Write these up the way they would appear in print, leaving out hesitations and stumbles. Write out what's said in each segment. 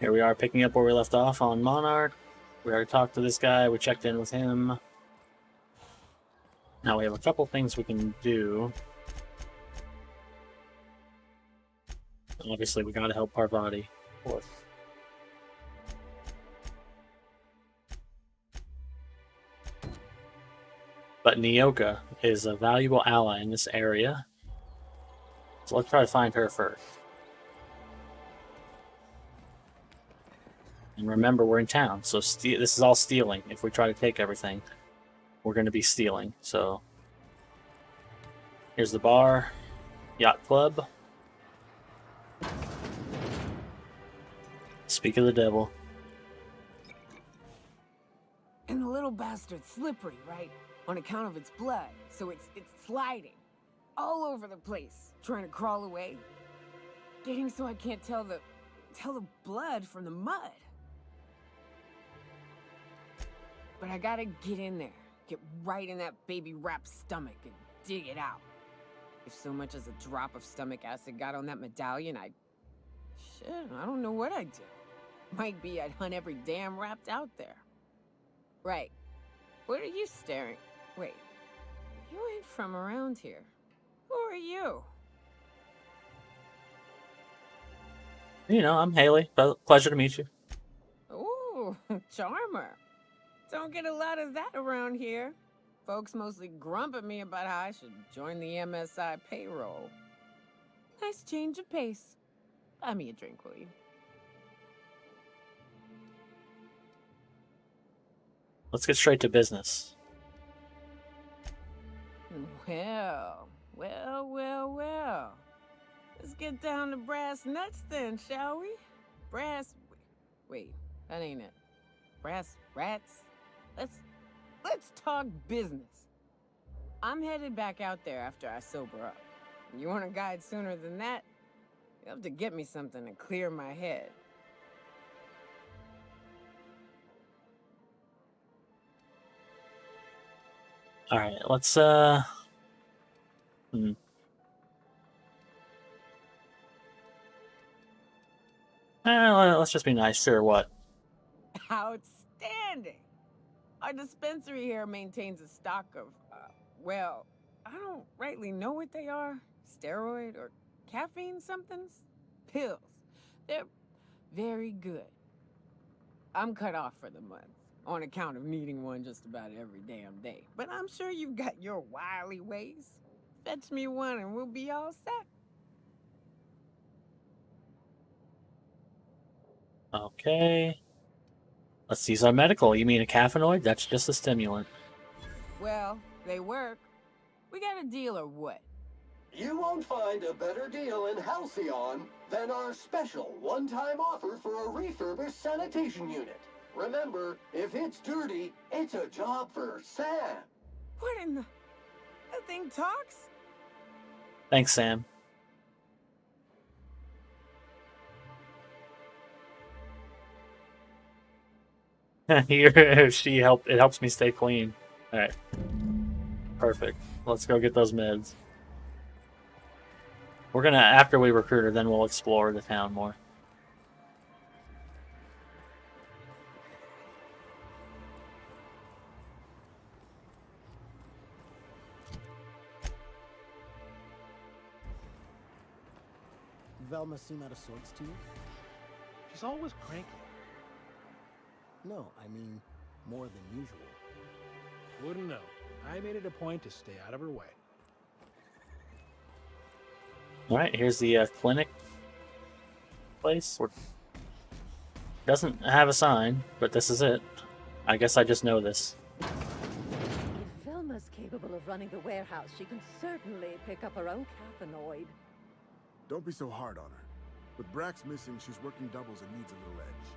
Here we are picking up where we left off on Monarch. We already talked to this guy, we checked in with him. Now we have a couple things we can do. Obviously, we gotta help Parvati, of course. But Nyoka is a valuable ally in this area. So let's try to find her first. And remember, we're in town, so this is all stealing. If we try to take everything, we're going to be stealing. So here's the bar, yacht club. Speak of the devil. And the little bastard's slippery, right? On account of its blood, so it's sliding all over the place, trying to crawl away. Getting so I can't tell the blood from the mud. But I gotta get in there, get right in that baby rap's stomach and dig it out. If so much as a drop of stomach acid got on that medallion, I don't know what I'd do. Might be I'd hunt every damn rapt out there. Right. What are you staring? Wait. You ain't from around here. Who are you? You know, I'm Haley. Pleasure to meet you. Ooh, charmer. Don't get a lot of that around here. Folks mostly grump at me about how I should join the MSI payroll. Nice change of pace. Buy me a drink, will you? Let's get straight to business. Well. Let's get down to brass nuts then, shall we? Wait, that ain't it. Brass rats? Let's talk business. I'm headed back out there after I sober up. You want a guide sooner than that? You have to get me something to clear my head. Alright, let's let's just be nice, sure, what? Outstanding! Our dispensary here maintains a stock of, well, I don't rightly know what they are. Steroid or caffeine somethings? Pills. They're very good. I'm cut off for the month, on account of needing one just about every damn day. But I'm sure you've got your wily ways. Fetch me one and we'll be all set. Okay. Let's use our medical. You mean a caffeinoid? That's just a stimulant. Well, they work. We got a deal or what? You won't find a better deal in Halcyon than our special one-time offer for a refurbished sanitation unit. Remember, if it's dirty, it's a job for Sam. What in the... That thing talks? Thanks, Sam. Here, it helps me stay clean. Alright. Perfect. Let's go get those meds. We're gonna, after we recruit her, then we'll explore the town more. Velma seem out of sorts to you? She's always cranky. No, I mean, more than usual. Wouldn't know. I made it a point to stay out of her way. Alright, here's the clinic place. Doesn't have a sign, but this is it. I guess I just know this. If Velma's capable of running the warehouse, she can certainly pick up her own caffeinoid. Don't be so hard on her. With Brax missing, she's working doubles and needs a little edge.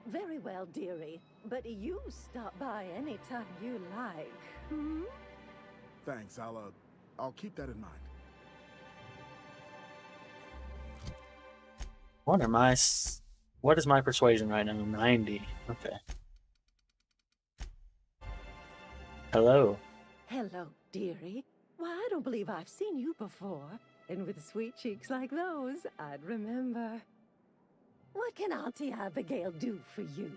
Very well, dearie. But you stop by anytime you like. Hmm? Thanks, I'll keep that in mind. What is my persuasion right now? 90. Okay. Hello. Hello, dearie. Why, I don't believe I've seen you before. And with sweet cheeks like those, I'd remember. What can Auntie Abigail do for you?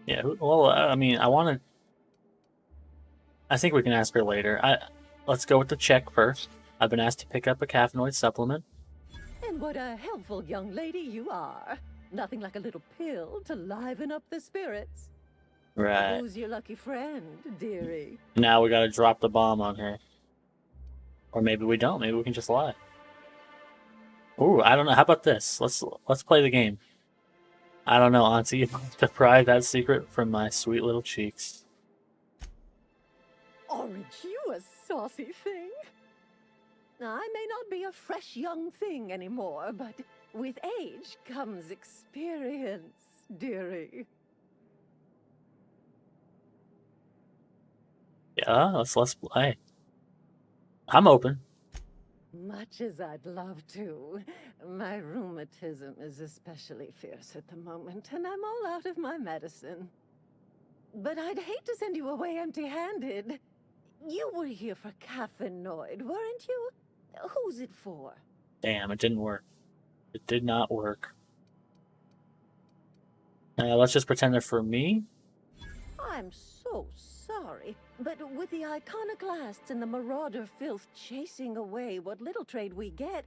Yeah, well, I mean, I think we can ask her later. Let's go with the check first. I've been asked to pick up a caffeinoid supplement. And what a helpful young lady you are. Nothing like a little pill to liven up the spirits. Right. Who's your lucky friend, dearie? Now we gotta drop the bomb on her. Or maybe we don't. Maybe we can just lie. Ooh, I don't know. How about this? Let's play the game. I don't know, Auntie. To pry that secret from my sweet little cheeks. Aren't you a saucy thing? I may not be a fresh young thing anymore, but with age comes experience, dearie. Yeah, let's play. I'm open. Much as I'd love to, my rheumatism is especially fierce at the moment, and I'm all out of my medicine. But I'd hate to send you away empty-handed. You were here for caffeinoid, weren't you? Who's it for? Damn, it didn't work. It did not work. Let's just pretend they're for me. I'm so sorry, but with the iconoclasts and the marauder filth chasing away what little trade we get,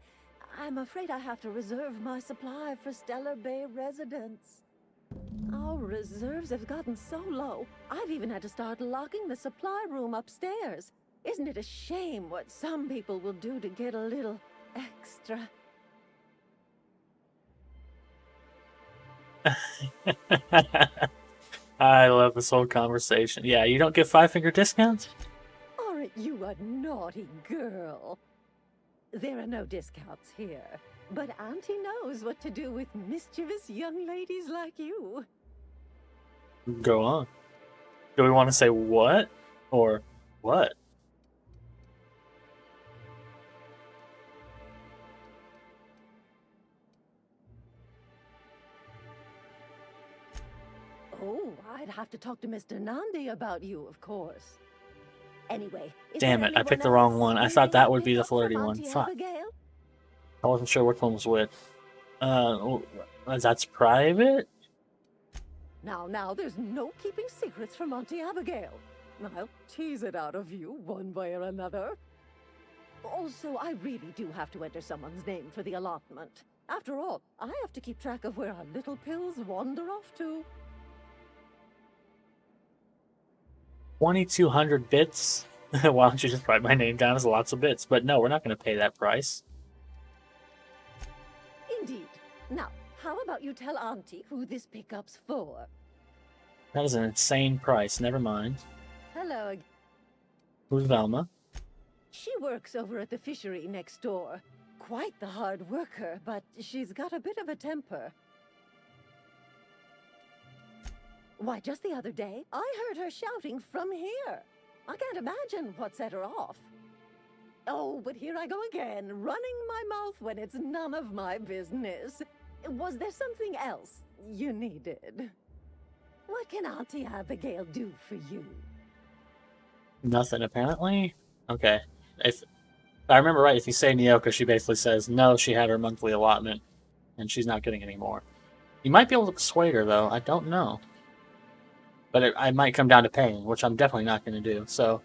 I'm afraid I have to reserve my supply for Stellar Bay residents. Our reserves have gotten so low, I've even had to start locking the supply room upstairs. Isn't it a shame what some people will do to get a little extra? I love this whole conversation. Yeah, you don't get 5-finger discounts? Aren't you a naughty girl? There are no discounts here, but Auntie knows what to do with mischievous young ladies like you. Go on. Do we want to say what? Or what? Oh, I'd have to talk to Mr. Nandi about you, of course. Anyway, Damn it, I picked the wrong one. I thought that would be the flirty one. Fuck. I wasn't sure which one was which. That's private? Now, there's no keeping secrets from Auntie Abigail. I'll tease it out of you one way or another. Also, I really do have to enter someone's name for the allotment. After all, I have to keep track of where our little pills wander off to. 2,200 bits? Why don't you just write my name down as lots of bits? But no, we're not going to pay that price. Indeed. Now, how about you tell Auntie who this pickup's for? That is an insane price. Never mind. Hello again. Who's Velma? She works over at the fishery next door. Quite the hard worker, but she's got a bit of a temper. Why, just the other day, I heard her shouting from here. I can't imagine what set her off. Oh, but here I go again, running my mouth when it's none of my business. Was there something else you needed? What can Auntie Abigail do for you? Nothing, apparently? Okay. If I remember right, if you say Nyoka, she basically says, no, she had her monthly allotment, and she's not getting any more. You might be able to persuade her, though. I don't know. But I might come down to paying, which I'm definitely not going to do. So,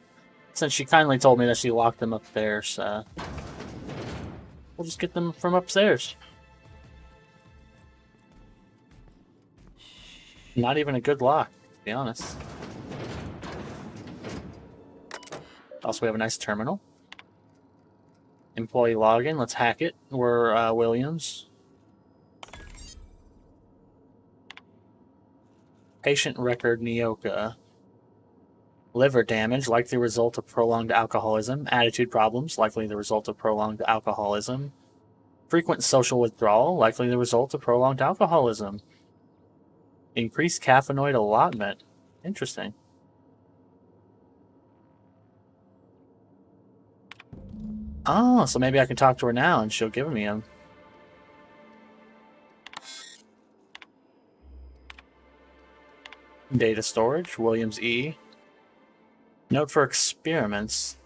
since she kindly told me that she locked them upstairs, we'll just get them from upstairs. Not even a good lock, to be honest. Also, we have a nice terminal. Employee login, let's hack it. We're Williams. Patient record Nyoka. Liver damage, likely the result of prolonged alcoholism. Attitude problems, likely the result of prolonged alcoholism. Frequent social withdrawal, likely the result of prolonged alcoholism. Increased caffeinoid allotment. Interesting. Oh, so maybe I can talk to her now and she'll give me them. Data storage, Williams E. Note for experiments.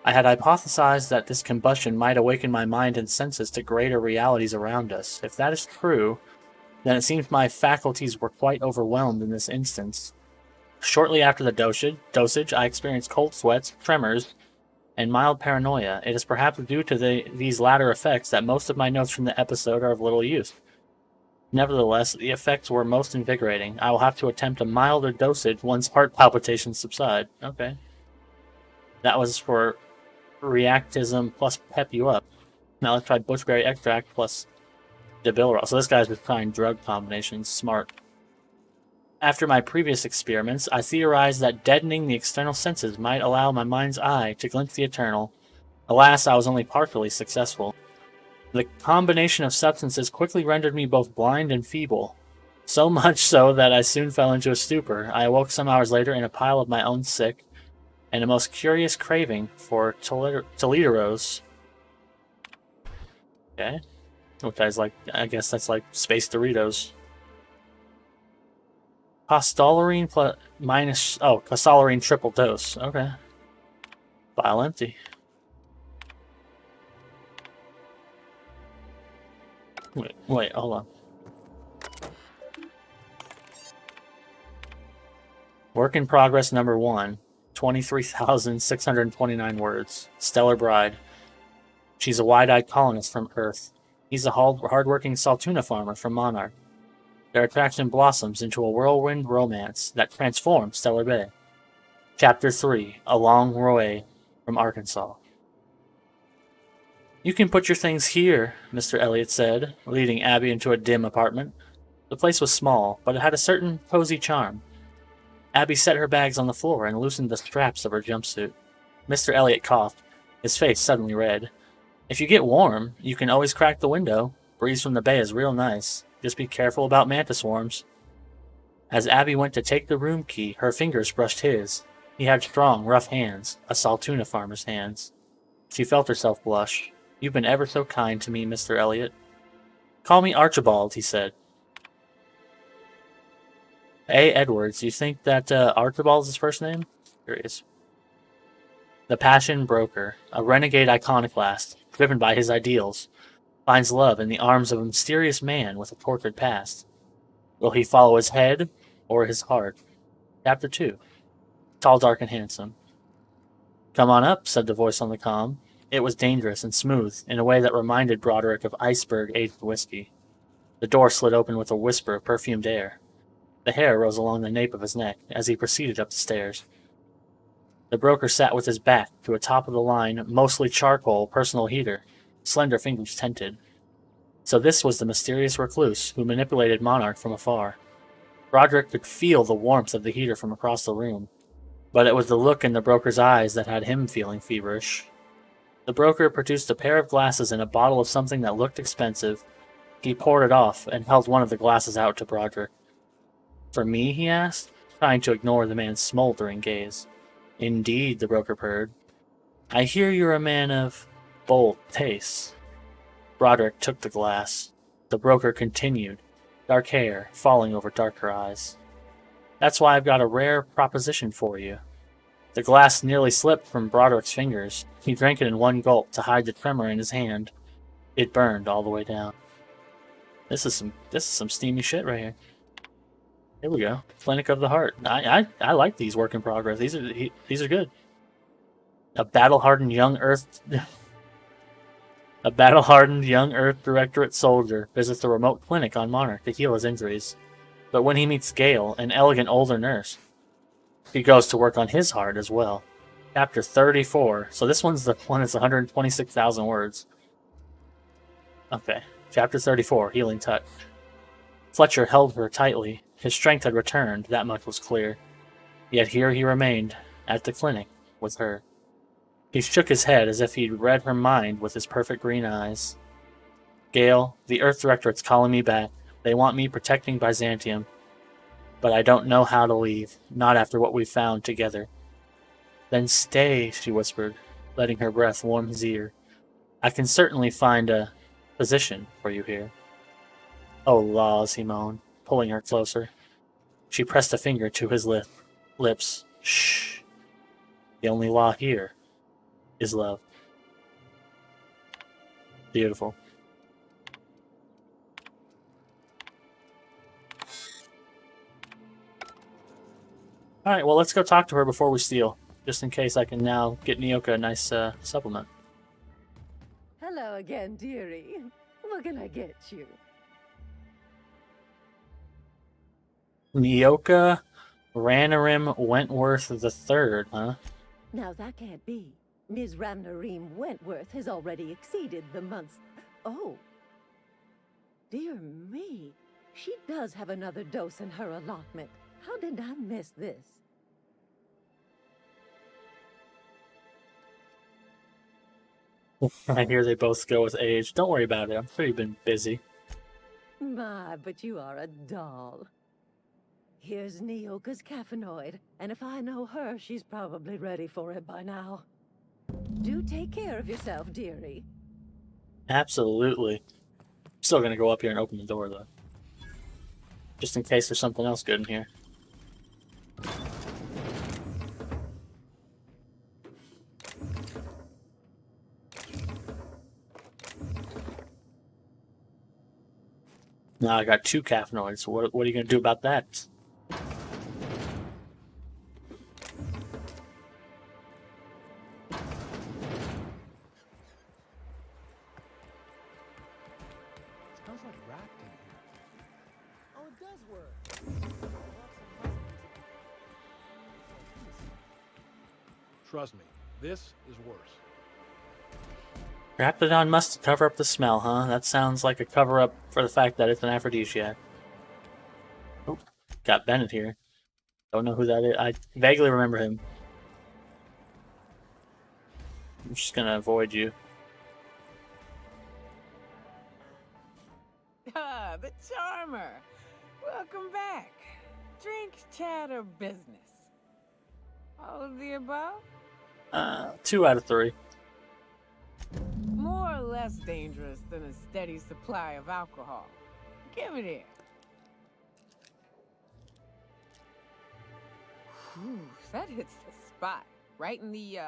I had hypothesized that this combustion might awaken my mind and senses to greater realities around us. If that is true, then it seems my faculties were quite overwhelmed in this instance. Shortly after the dosage, I experienced cold sweats, tremors, and mild paranoia. It is perhaps due to these latter effects that most of my notes from the episode are of little use. Nevertheless, the effects were most invigorating. I will have to attempt a milder dosage once heart palpitations subside. Okay. That was for reactism plus pep you up. Now let's try bushberry extract plus debilorol. So this guy's just trying drug combinations. Smart. After my previous experiments, I theorized that deadening the external senses might allow my mind's eye to glimpse the eternal. Alas, I was only partially successful. The combination of substances quickly rendered me both blind and feeble. So much so that I soon fell into a stupor. I awoke some hours later in a pile of my own sick, and a most curious craving for Toledo's. Okay. Which I was like, I guess that's like space Doritos. Costolarine plus minus, costolarine triple dose. Okay. Vial empty. Wait, hold on. Work in progress number 1. 23,629 words. Stellar Bride. She's a wide-eyed colonist from Earth. He's a hard-working Saltuna farmer from Monarch. Their attraction blossoms into a whirlwind romance that transforms Stellar Bay. Chapter 3. A Long Way from Arkansas. You can put your things here, Mr. Elliot said, leading Abby into a dim apartment. The place was small, but it had a certain cozy charm. Abby set her bags on the floor and loosened the straps of her jumpsuit. Mr. Elliot coughed, his face suddenly red. If you get warm, you can always crack the window. Breeze from the bay is real nice. Just be careful about mantis swarms. As Abby went to take the room key, her fingers brushed his. He had strong, rough hands, a Saltuna farmer's hands. She felt herself blush. You've been ever so kind to me, Mr. Elliot. Call me Archibald, he said. A. Edwards, you think that Archibald's his first name? Curious. The Passion Broker, a renegade iconoclast, driven by his ideals, finds love in the arms of a mysterious man with a tortured past. Will he follow his head or his heart? Chapter 2. Tall, dark, and handsome. Come on up, said the voice on the comm. It was dangerous and smooth, in a way that reminded Broderick of iceberg-aged whiskey. The door slid open with a whisper of perfumed air. The hair rose along the nape of his neck as he proceeded up the stairs. The broker sat with his back to a top-of-the-line, mostly charcoal personal heater, slender fingers tented. So this was the mysterious recluse who manipulated Monarch from afar. Broderick could feel the warmth of the heater from across the room, but it was the look in the broker's eyes that had him feeling feverish. The broker produced a pair of glasses and a bottle of something that looked expensive. He poured it off and held one of the glasses out to Broderick. For me, he asked, trying to ignore the man's smoldering gaze. Indeed, the broker purred. I hear you're a man of bold tastes. Broderick took the glass. The broker continued, dark hair falling over darker eyes. That's why I've got a rare proposition for you. The glass nearly slipped from Broderick's fingers. He drank it in one gulp to hide the tremor in his hand. It burned all the way down. This is some steamy shit right here. Here we go. Clinic of the Heart. I like these work in progress. These are good. A battle-hardened young Earth Directorate soldier visits the remote clinic on Monarch to heal his injuries. But when he meets Gale, an elegant older nurse, he goes to work on his heart as well. Chapter 34. So this one's the one that's 126,000 words. Okay. Chapter 34. Healing Touch. Fletcher held her tightly. His strength had returned, that much was clear. Yet here he remained, at the clinic, with her. He shook his head as if he'd read her mind with his perfect green eyes. Gale, the Earth Directorate's calling me back. They want me protecting Byzantium. But I don't know how to leave, not after what we've found together. Then stay, she whispered, letting her breath warm his ear. I can certainly find a position for you here. Oh, laws, he moaned, pulling her closer. She pressed a finger to his lips. Shh. The only law here is love. Beautiful. Alright, well, let's go talk to her before we steal. Just in case I can now get Nyoka a nice supplement. Hello again, dearie. What can I get you? Nyoka Ranarim Wentworth III, huh? Now that can't be. Ms. Ramnareem Wentworth has already exceeded the month's... Oh. Dear me. She does have another dose in her allotment. How did I miss this? I hear they both go with age. Don't worry about it. I'm sure you've been busy. My, but you are a doll. Here's Nyoka's caffeinoid, and if I know her, she's probably ready for it by now. Do take care of yourself, dearie. Absolutely. Still gonna go up here and open the door, though. Just in case there's something else good in here. Now I got 2 caffeinoids. What are you gonna do about that? Smells like rat in here. Oh, it does work. Trust me, this is worse. Rapidon must cover up the smell, huh? That sounds like a cover-up for the fact that it's an aphrodisiac. Oh, got Bennett here. Don't know who that is. I vaguely remember him. I'm just gonna avoid you. Ah, the charmer. Welcome back. Drink, chat, or business? All of the above? 2 out of 3. More or less dangerous than a steady supply of alcohol. Give it here. Whew, that hits the spot. Right in the,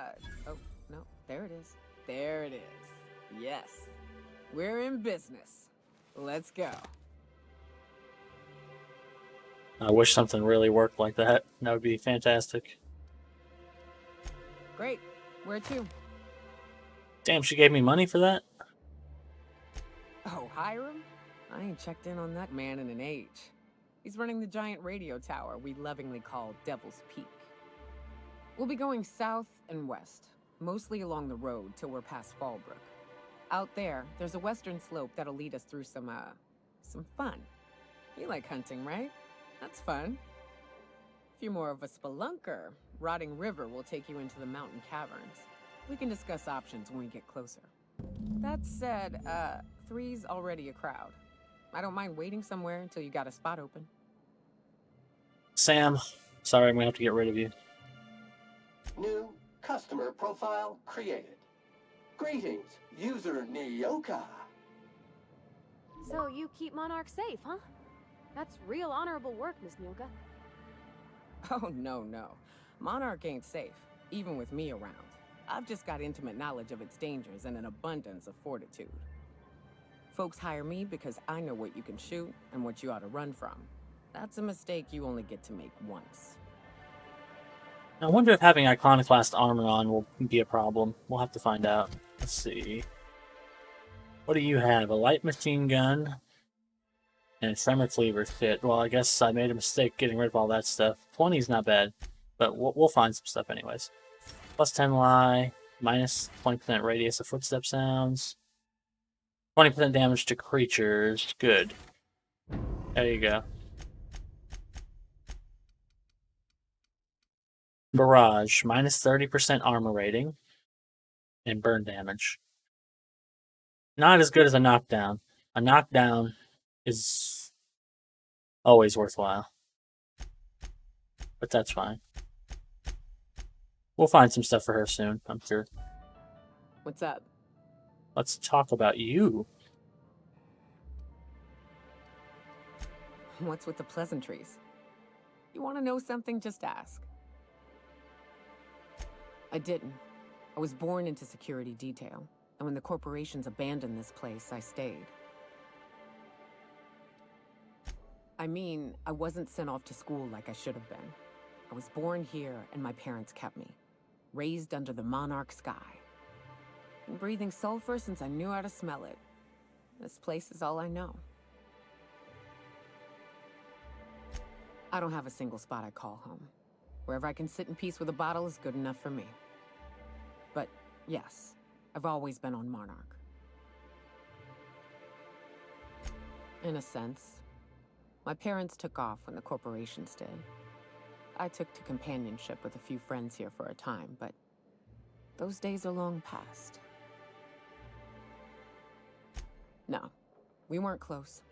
oh, no, there it is. There it is. Yes. We're in business. Let's go. I wish something really worked like that. That would be fantastic. Great. Where to? Damn, she gave me money for that? Oh, Hiram? I ain't checked in on that man in an age. He's running the giant radio tower we lovingly call Devil's Peak. We'll be going south and west, mostly along the road till we're past Fallbrook. Out there, there's a western slope that'll lead us through some fun. You like hunting, right? That's fun. If you're more of a spelunker, Rotting River will take you into the mountain caverns. We can discuss options when we get closer. That said, 3's already a crowd. I don't mind waiting somewhere until you got a spot open. Sam, sorry, I'm gonna have to get rid of you. New customer profile created. Greetings, user Nyoka. So you keep Monarch safe, huh? That's real honorable work, Miss Nyoka. Oh, no. Monarch ain't safe, even with me around. I've just got intimate knowledge of its dangers and an abundance of fortitude. Folks hire me because I know what you can shoot and what you ought to run from. That's a mistake you only get to make once. I wonder if having iconoclast armor on will be a problem. We'll have to find out. Let's see. What do you have? A light machine gun and a tremor cleaver. Shit. Well, I guess I made a mistake getting rid of all that stuff. 20 is not bad, but we'll find some stuff anyways. Plus 10 lie, minus 20% radius of footstep sounds, 20% damage to creatures. Good. There you go. Barrage, minus 30% armor rating, and burn damage. Not as good as a knockdown. A knockdown is always worthwhile. But that's fine. We'll find some stuff for her soon, I'm sure. What's up? Let's talk about you. What's with the pleasantries? You want to know something? Just ask. I didn't. I was born into security detail, and when the corporations abandoned this place, I stayed. I mean, I wasn't sent off to school like I should have been. I was born here, and my parents kept me. Raised under the monarch sky. Been breathing sulfur since I knew how to smell it. This place is all I know. I don't have a single spot I call home. Wherever I can sit in peace with a bottle is good enough for me. But yes, I've always been on Monarch. In a sense. My parents took off when the corporations did. I took to companionship with a few friends here for a time, but those days are long past. No, we weren't close.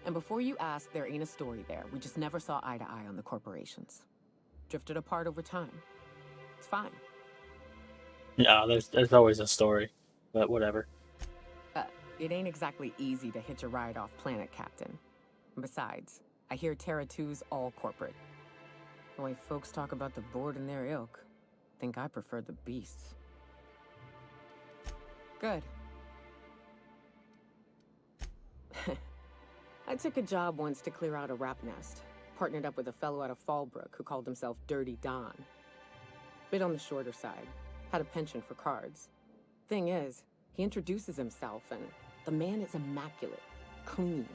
And before you ask, there ain't a story there. We just never saw eye to eye on the corporations. Drifted apart over time. It's fine. Yeah, there's always a story, but whatever. It ain't exactly easy to hitch a ride off planet, Captain. Besides, I hear Terra 2's all corporate. The way folks talk about the board and their ilk, think I prefer the beasts. Good. I took a job once to clear out a rap nest. Partnered up with a fellow out of Fallbrook who called himself Dirty Don. Bit on the shorter side. Had a penchant for cards. Thing is, he introduces himself and the man is immaculate. Clean.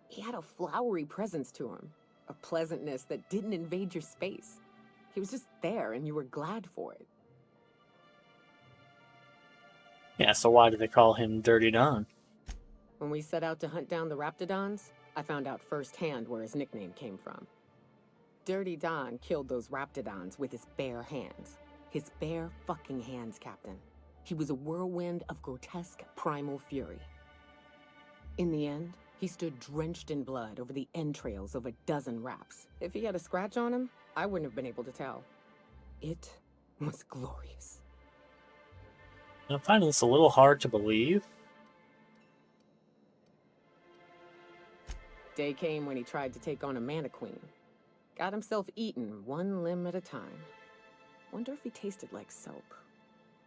He had a flowery presence to him. A pleasantness that didn't invade your space. He was just there and you were glad for it. Yeah, so why do they call him Dirty Don? When we set out to hunt down the Raptidons, I found out firsthand where his nickname came from. Dirty Don killed those Raptidons with his bare hands. His bare fucking hands, Captain. He was a whirlwind of grotesque primal fury. In the end, he stood drenched in blood over the entrails of a dozen raps. If he had a scratch on him, I wouldn't have been able to tell. It was glorious. I'm finding this a little hard to believe. Day came when he tried to take on a mannequin. Got himself eaten one limb at a time. Wonder if he tasted like soap.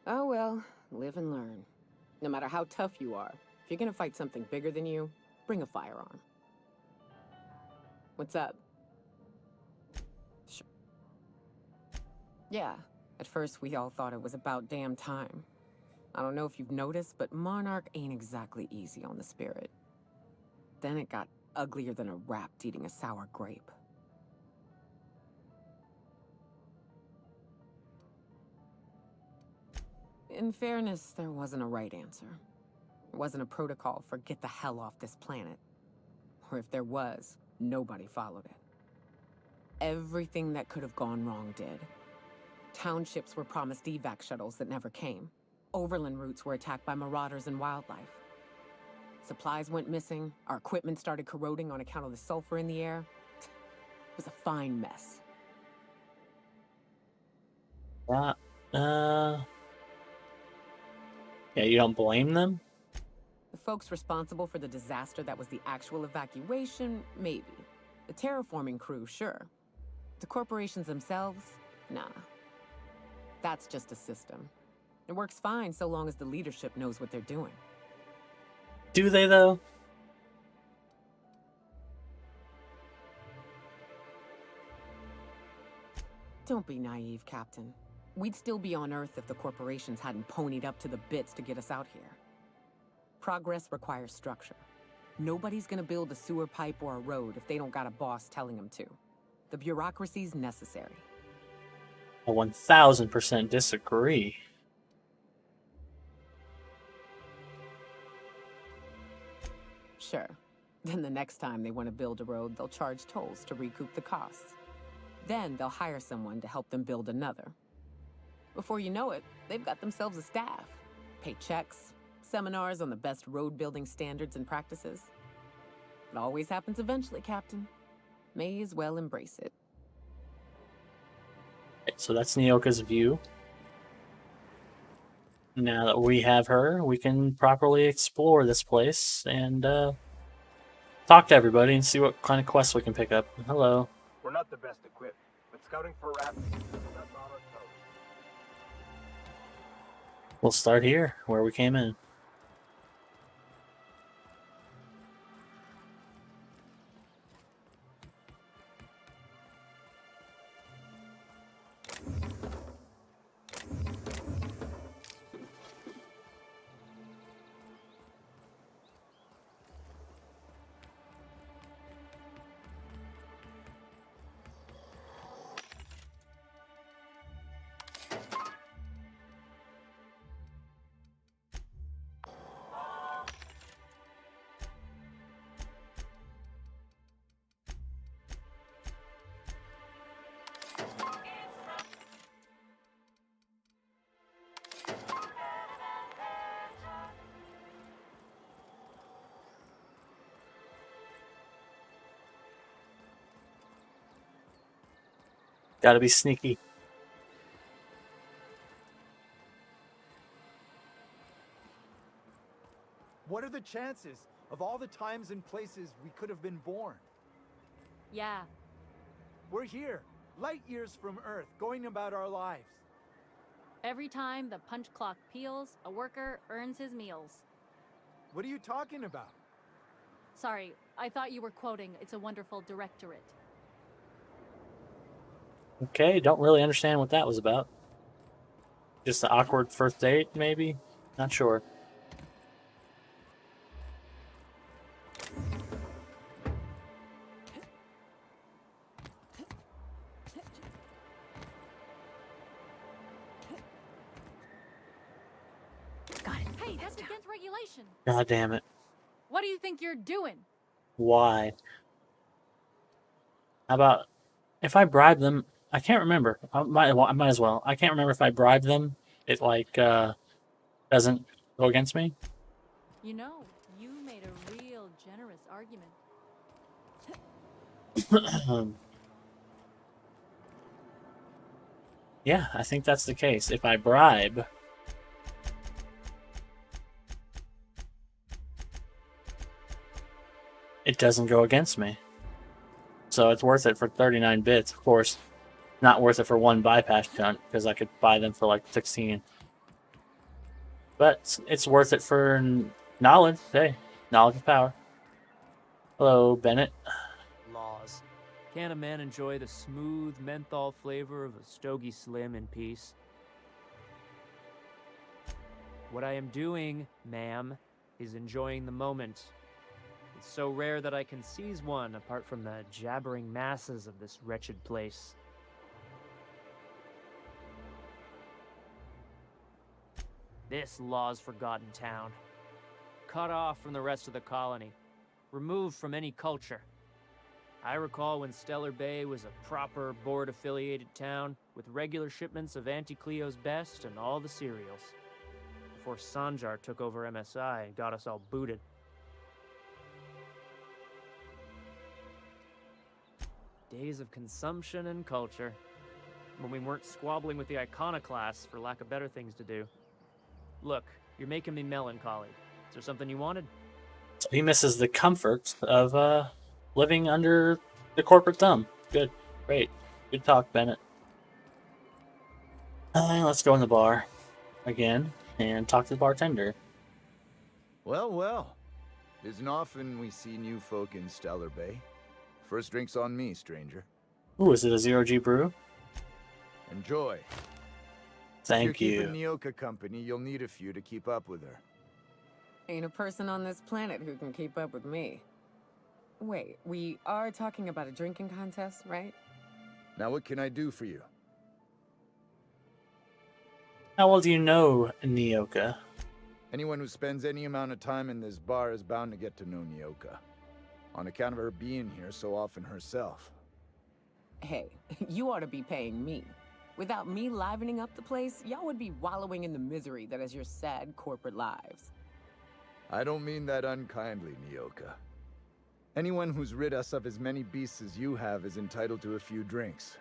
Oh well, live and learn. No matter how tough you are, if you're gonna fight something bigger than you, bring a firearm. What's up? Sure. Yeah, at first we all thought it was about damn time. I don't know if you've noticed, but Monarch ain't exactly easy on the spirit. Then it got uglier than a rat eating a sour grape. In fairness, there wasn't a right answer. There wasn't a protocol for get the hell off this planet. Or if there was, nobody followed it. Everything that could have gone wrong did. Townships were promised evac shuttles that never came. Overland routes were attacked by marauders and wildlife. Supplies went missing, our equipment started corroding on account of the sulfur in the air. It was a fine mess. Yeah, you don't blame them? The folks responsible for the disaster that was the actual evacuation, maybe. The terraforming crew, sure. The corporations themselves, nah. That's just a system. It works fine so long as the leadership knows what they're doing. Do they, though? Don't be naive, Captain. We'd still be on Earth if the corporations hadn't ponied up to the bits to get us out here. Progress requires structure. Nobody's gonna build a sewer pipe or a road if they don't got a boss telling them to. The bureaucracy's necessary. I 1000% disagree. Sure. Then the next time they want to build a road, they'll charge tolls to recoup the costs. Then they'll hire someone to help them build another. Before you know it, they've got themselves a staff. Pay checks, seminars on the best road building standards and practices. It always happens eventually, Captain. May as well embrace it. So that's Nyoka's view. Now that we have her, we can properly explore this place and talk to everybody and see what kind of quests we can pick up. Hello. We're not the best equipped, but scouting for rats, that's on our toes. We'll start here, where we came in. Gotta be sneaky. What are the chances of all the times and places we could have been born? Yeah. We're here, light years from Earth, going about our lives. Every time the punch clock peals, a worker earns his meals. What are you talking about? Sorry, I thought you were quoting It's a Wonderful Directorate. Okay, don't really understand what that was about. Just an awkward first date, maybe? Not sure. Got it. Hey, that's against regulation. God damn it. What do you think you're doing? Why? How about if I bribe them? I can't remember. I might as well. I can't remember if I bribe them. It like doesn't go against me. You know, you made a real generous argument. Yeah, I think that's the case. If I bribe, it doesn't go against me. So it's worth it for 39 bits. Of course, not worth it for one bypass chunt because I could buy them for like 16. But it's worth it for knowledge. Hey, knowledge is power. Hello, Bennett. Laws. Can a man enjoy the smooth menthol flavor of a Stogie Slim in peace? What I am doing, ma'am, is enjoying the moment. It's so rare that I can seize one apart from the jabbering masses of this wretched place. This law's forgotten town. Cut off from the rest of the colony. Removed from any culture. I recall when Stellar Bay was a proper board-affiliated town with regular shipments of Auntie Cleo's best and all the cereals. Before Sanjar took over MSI and got us all booted. Days of consumption and culture. When we weren't squabbling with the iconoclasts for lack of better things to do. Look, you're making me melancholy. Is there something you wanted? So he misses the comforts of living under the corporate thumb. Good. Great. Good talk, Bennett. Let's go in the bar again and talk to the bartender. Well, well. Isn't often we see new folk in Stellar Bay. First drink's on me, stranger. Ooh, is it a zero-G brew? Enjoy. Thank if you're you. keeping Nyoka company, you'll need a few to keep up with her. Ain't a person on this planet who can keep up with me. Wait, we are talking about a drinking contest, right? Now what can I do for you? How well do you know Nyoka? Anyone who spends any amount of time in this bar is bound to get to know Nyoka. On account of her being here so often herself. Hey, you ought to be paying me. Without me livening up the place, y'all would be wallowing in the misery that is your sad corporate lives. I don't mean that unkindly, Nyoka. Anyone who's rid us of as many beasts as you have is entitled to a few drinks.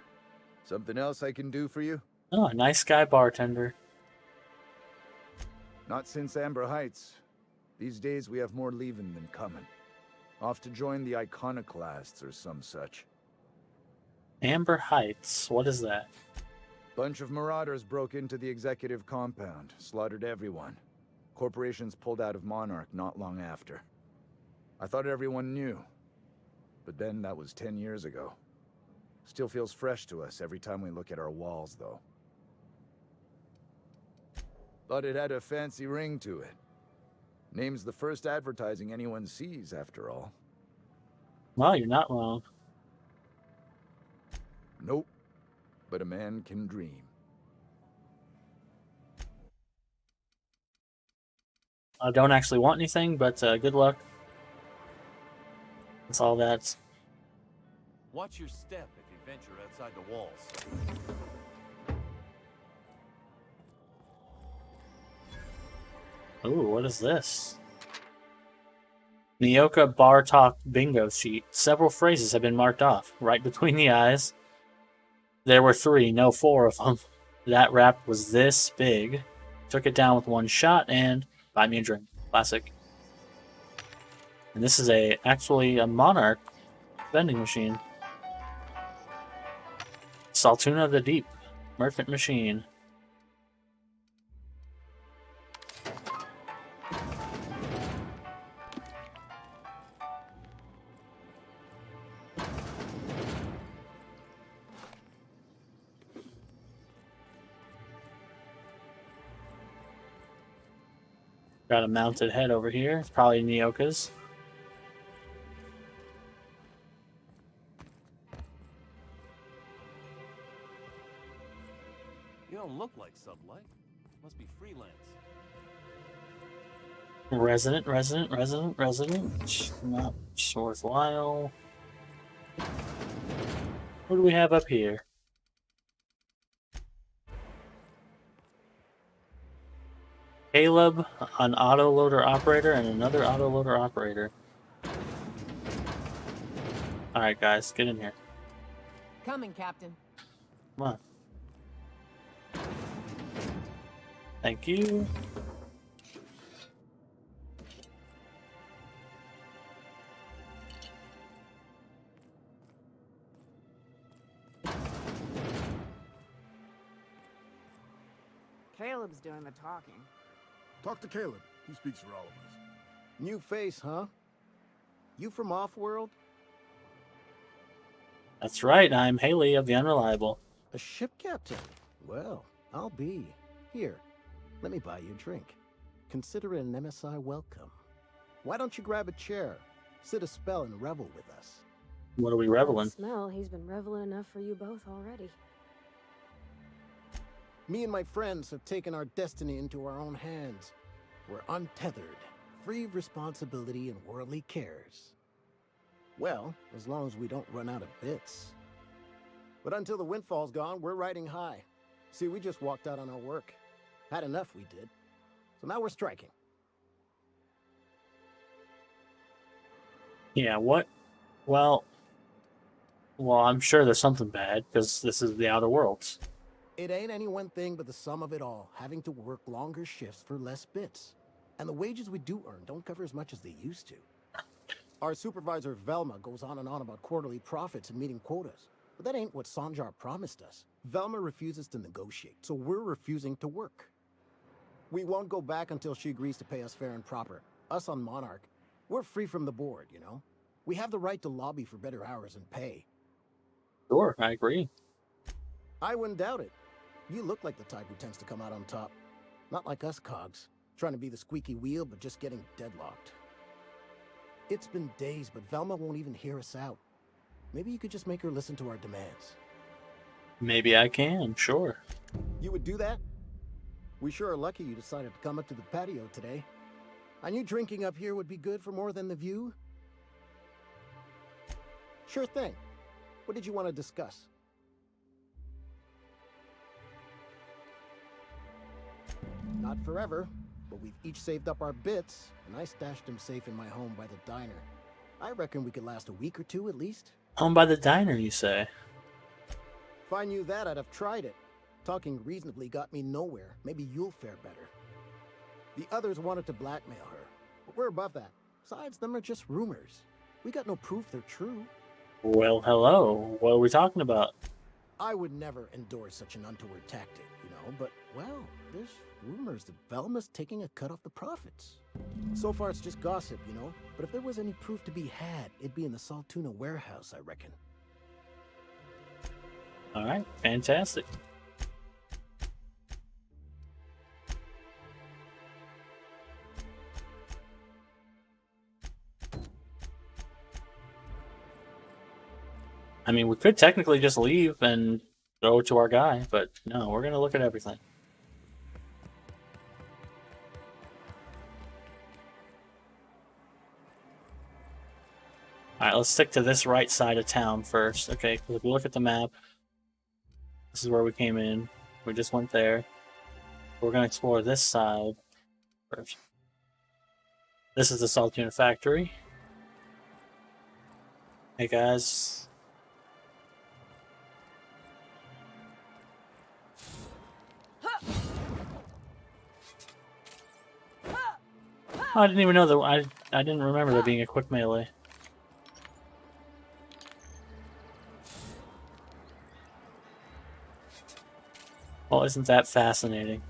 Something else I can do for you? Oh, a nice guy bartender. Not since Amber Heights. These days we have more leaving than coming. Off to join the iconoclasts or some such. Amber Heights. What is that? Bunch of marauders broke into the executive compound, slaughtered everyone. Corporations pulled out of Monarch not long after. I thought everyone knew. But then that was 10 years ago. Still feels fresh to us every time we look at our walls, though. Thought it had a fancy ring to it. Name's the first advertising anyone sees, after all. Well, you're not wrong. Nope. But a man can dream. I don't actually want anything, but good luck. That's all that's. Watch your step if you venture outside the walls. Ooh, what is this? Nyoka Bar Talk Bingo Sheet. Several phrases have been marked off. Right between the eyes. There were 3, no 4 of them. That rap was this big. Took it down with one shot and buy me a drink. Classic. And this is actually a Monarch vending machine. Saltuna of the Deep. Merchant machine. Got a mounted head over here. It's probably Nyoka's. You don't look like Sublight. Must be freelance. Resident. Not worthwhile. What do we have up here? Caleb, an autoloader operator, and another autoloader operator. Alright, guys, get in here. Coming, Captain. Come on. Thank you. Caleb's doing the talking. Talk to Caleb. He speaks for all of us. New face, huh? You from Off-World? That's right, I'm Haley of the Unreliable. A ship captain? Well, I'll be. Here, let me buy you a drink. Consider it an MSI welcome. Why don't you grab a chair, sit a spell, and revel with us? What are we reveling? Smell, he's been reveling enough for you both already. Me and my friends have taken our destiny into our own hands. We're untethered, free of responsibility and worldly cares. Well, as long as we don't run out of bits. But until the windfall's gone, we're riding high. See, we just walked out on our work. Had enough, we did. So now we're striking. Yeah, what? Well, I'm sure there's something bad, because this is the Outer Worlds. It ain't any one thing but the sum of it all, having to work longer shifts for less bits. And the wages we do earn don't cover as much as they used to. Our supervisor Velma goes on and on about quarterly profits and meeting quotas. But that ain't what Sanjar promised us. Velma refuses to negotiate, so we're refusing to work. We won't go back until she agrees to pay us fair and proper. Us on Monarch, we're free from the board, you know? We have the right to lobby for better hours and pay. Sure, I agree. I wouldn't doubt it. You look like the type who tends to come out on top. Not like us cogs, trying to be the squeaky wheel but just getting deadlocked. It's been days, but Velma won't even hear us out. Maybe you could just make her listen to our demands. Maybe I can, sure. You would do that? We sure are lucky you decided to come up to the patio today. I knew drinking up here would be good for more than the view. Sure thing. What did you want to discuss? Not forever, but we've each saved up our bits, and I stashed them safe in my home by the diner. I reckon we could last a week or two at least. Home by the diner, you say? If I knew that, I'd have tried it. Talking reasonably got me nowhere. Maybe you'll fare better. The others wanted to blackmail her, but we're above that. Besides, them are just rumors. We got no proof they're true. Well, hello. What are we talking about? I would never endorse such an untoward tactic, you know, but, well, there's rumors that Velma's taking a cut off the profits. So far, it's just gossip, you know, but if there was any proof to be had, it'd be in the Saltuna warehouse, I reckon. All right, fantastic. I mean, we could technically just leave and go to our guy, but no, we're going to look at everything. Alright, let's stick to this right side of town first. Okay, because if we look at the map, this is where we came in. We just went there. We're going to explore this side first. This is the Saltuna factory. Hey guys. Oh, I didn't even know that. I didn't remember there being a quick melee. Well, isn't that fascinating?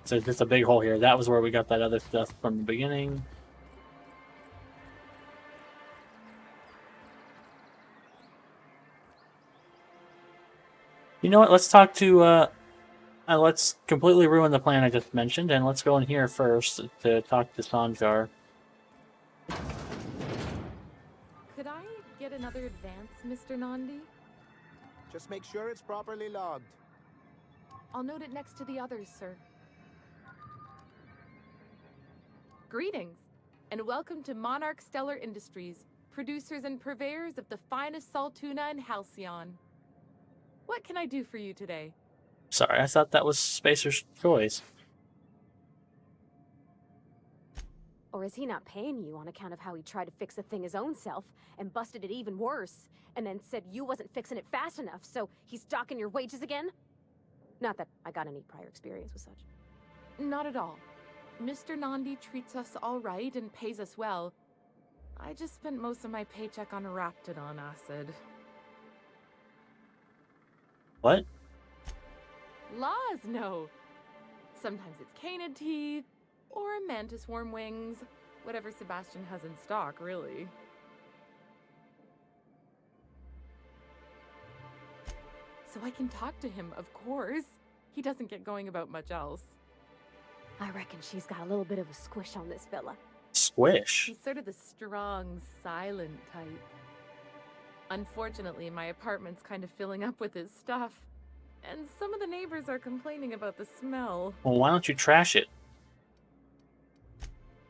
So it's just a big hole here. That was where we got that other stuff from the beginning. You know what? Let's talk to, let's completely ruin the plan I just mentioned, and let's go in here first to talk to Sanjar. Could I get another advance, Mr. Nandi? Just make sure it's properly logged. I'll note it next to the others, sir. Greetings, and welcome to Monarch Stellar Industries, producers and purveyors of the finest Saltuna and Halcyon. What can I do for you today? Sorry, I thought that was Spacer's choice. Or is he not paying you on account of how he tried to fix the thing his own self and busted it even worse, and then said you wasn't fixing it fast enough, so he's docking your wages again? Not that I got any prior experience with such. Not at all. Mr. Nandi treats us all right and pays us well. I just spent most of my paycheck on Raptidon acid. What? Laws, no. Sometimes it's canid teeth, or mantis worm wings. Whatever Sebastian has in stock, really. So I can talk to him, of course. He doesn't get going about much else. I reckon she's got a little bit of a squish on this fella. Squish? He's sort of the strong, silent type. Unfortunately, my apartment's kind of filling up with his stuff. And some of the neighbors are complaining about the smell. Well, why don't you trash it?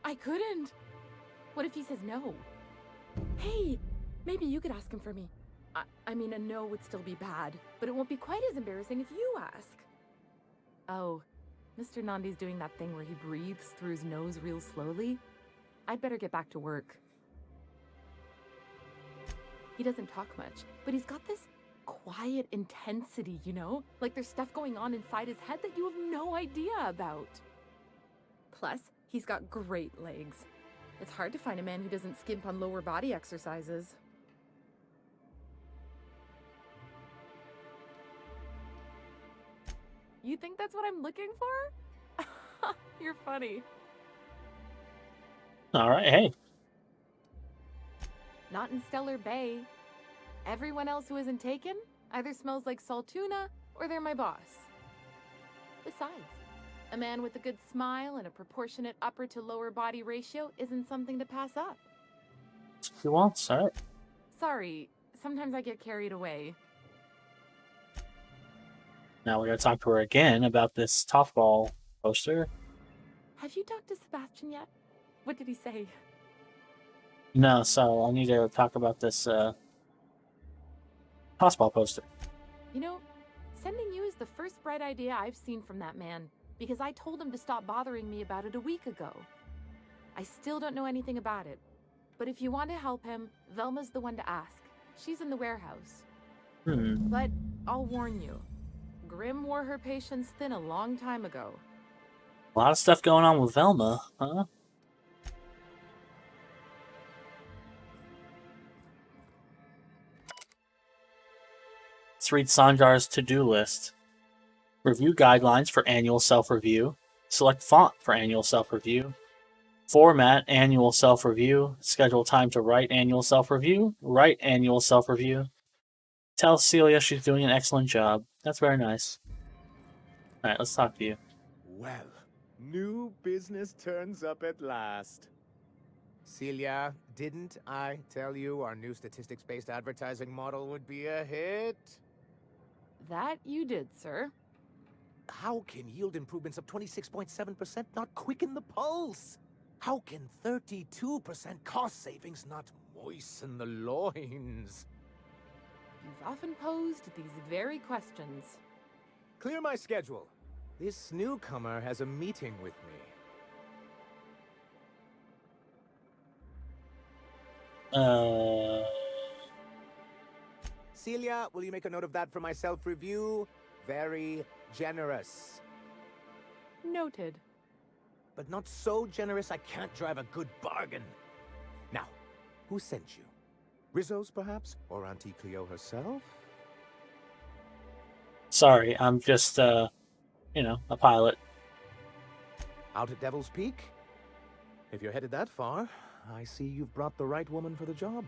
I couldn't. What if he says no? Hey, maybe you could ask him for me. I mean, a no would still be bad, but it won't be quite as embarrassing if you ask. Oh, Mr. Nandi's doing that thing where he breathes through his nose real slowly. I'd better get back to work. He doesn't talk much, but he's got this quiet intensity, you know? Like there's stuff going on inside his head that you have no idea about. Plus, he's got great legs. It's hard to find a man who doesn't skimp on lower body exercises. You think that's what I'm looking for? You're funny. Alright, hey. Not in Stellar Bay. Everyone else who isn't taken either smells like Saltuna or they're my boss. Besides, a man with a good smile and a proportionate upper to lower body ratio isn't something to pass up. That's what he wants, alright. Sorry, sometimes I get carried away. Now we gotta talk to her again about this Toffball poster. Have you talked to Sebastian yet? What did he say? No, so I need to talk about this Tossball poster. You know, sending you is the first bright idea I've seen from that man, because I told him to stop bothering me about it a week ago. I still don't know anything about it, but if you want to help him, Velma's the one to ask. She's in the warehouse. But I'll warn you, Grim wore her patience thin a long time ago. A lot of stuff going on with Velma, huh? Let's read Sanjar's to-do list. Review guidelines for annual self-review. Select font for annual self-review. Format annual self-review. Schedule time to write annual self-review. Write annual self-review. Tell Celia she's doing an excellent job. That's very nice. Alright, let's talk to you. Well, new business turns up at last. Celia, didn't I tell you our new statistics-based advertising model would be a hit? That you did, sir. How can yield improvements of 26.7% not quicken the pulse? How can 32% cost savings not moisten the loins? You've often posed these very questions. Clear my schedule. This newcomer has a meeting with me. Celia, will you make a note of that for my self-review? Very generous. Noted. But not so generous I can't drive a good bargain. Now, who sent you? Rizzo's, perhaps? Or Auntie Cleo herself? Sorry, I'm just, a pilot. Out at Devil's Peak? If you're headed that far, I see you've brought the right woman for the job.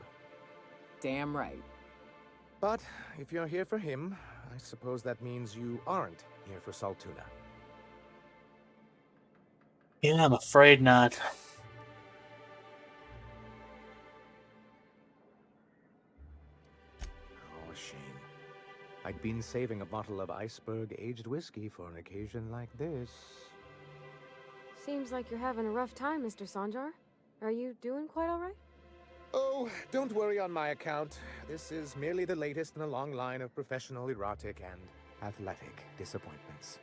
Damn right. But if you're here for him, I suppose that means you aren't here for Saltuna. Yeah, I'm afraid not. Oh, a shame. I'd been saving a bottle of iceberg-aged whiskey for an occasion like this. Seems like you're having a rough time, Mr. Sanjar. Are you doing quite all right? Oh, don't worry on my account. This is merely the latest in a long line of professional erotic and athletic disappointments.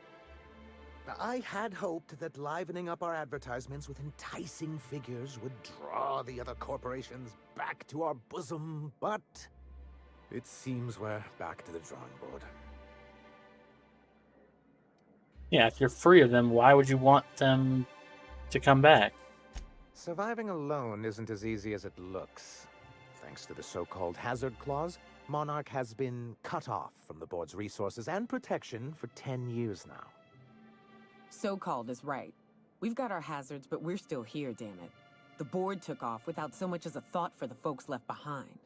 I had hoped that livening up our advertisements with enticing figures would draw the other corporations back to our bosom, but it seems we're back to the drawing board. Yeah, if you're free of them, why would you want them to come back? Surviving alone isn't as easy as it looks. Thanks to the so-called hazard clause, Monarch has been cut off from the board's resources and protection for 10 years now. So-called is right. We've got our hazards, but we're still here, damn it. The board took off without so much as a thought for the folks left behind.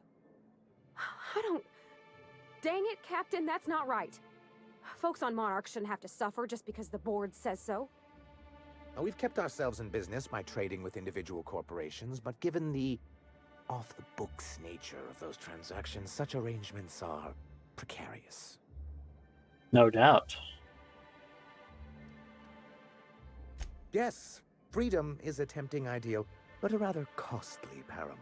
I don't... Dang it, Captain, that's not right. Folks on Monarch shouldn't have to suffer just because the board says so. Now, we've kept ourselves in business by trading with individual corporations, but given the off-the-books nature of those transactions, such arrangements are precarious. No doubt. Yes, freedom is a tempting ideal, but a rather costly paramour.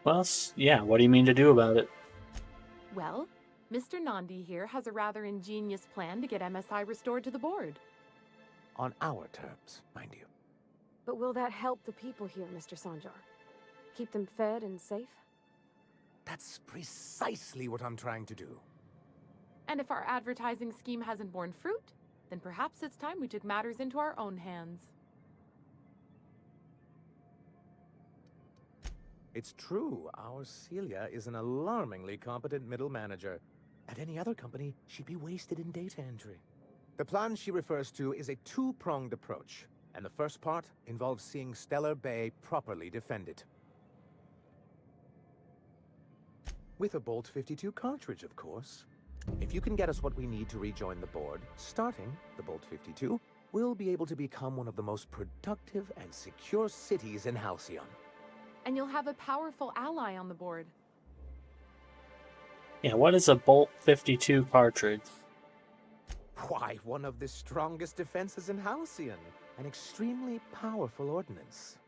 Well, yeah, what do you mean to do about it? Well, Mr. Nandi here has a rather ingenious plan to get MSI restored to the board. On our terms, mind you. But will that help the people here, Mr. Sanjar? Keep them fed and safe? That's precisely what I'm trying to do. And if our advertising scheme hasn't borne fruit, then perhaps it's time we took matters into our own hands. It's true, our Celia is an alarmingly competent middle manager. At any other company, she'd be wasted in data entry. The plan she refers to is a two-pronged approach, and the first part involves seeing Stellar Bay properly defended. With a Bolt 52 cartridge, of course. If you can get us what we need to rejoin the board, starting the Bolt 52, we'll be able to become one of the most productive and secure cities in Halcyon. And you'll have a powerful ally on the board. Yeah, what is a Bolt 52 cartridge? Why, one of the strongest defenses in Halcyon. An extremely powerful ordnance.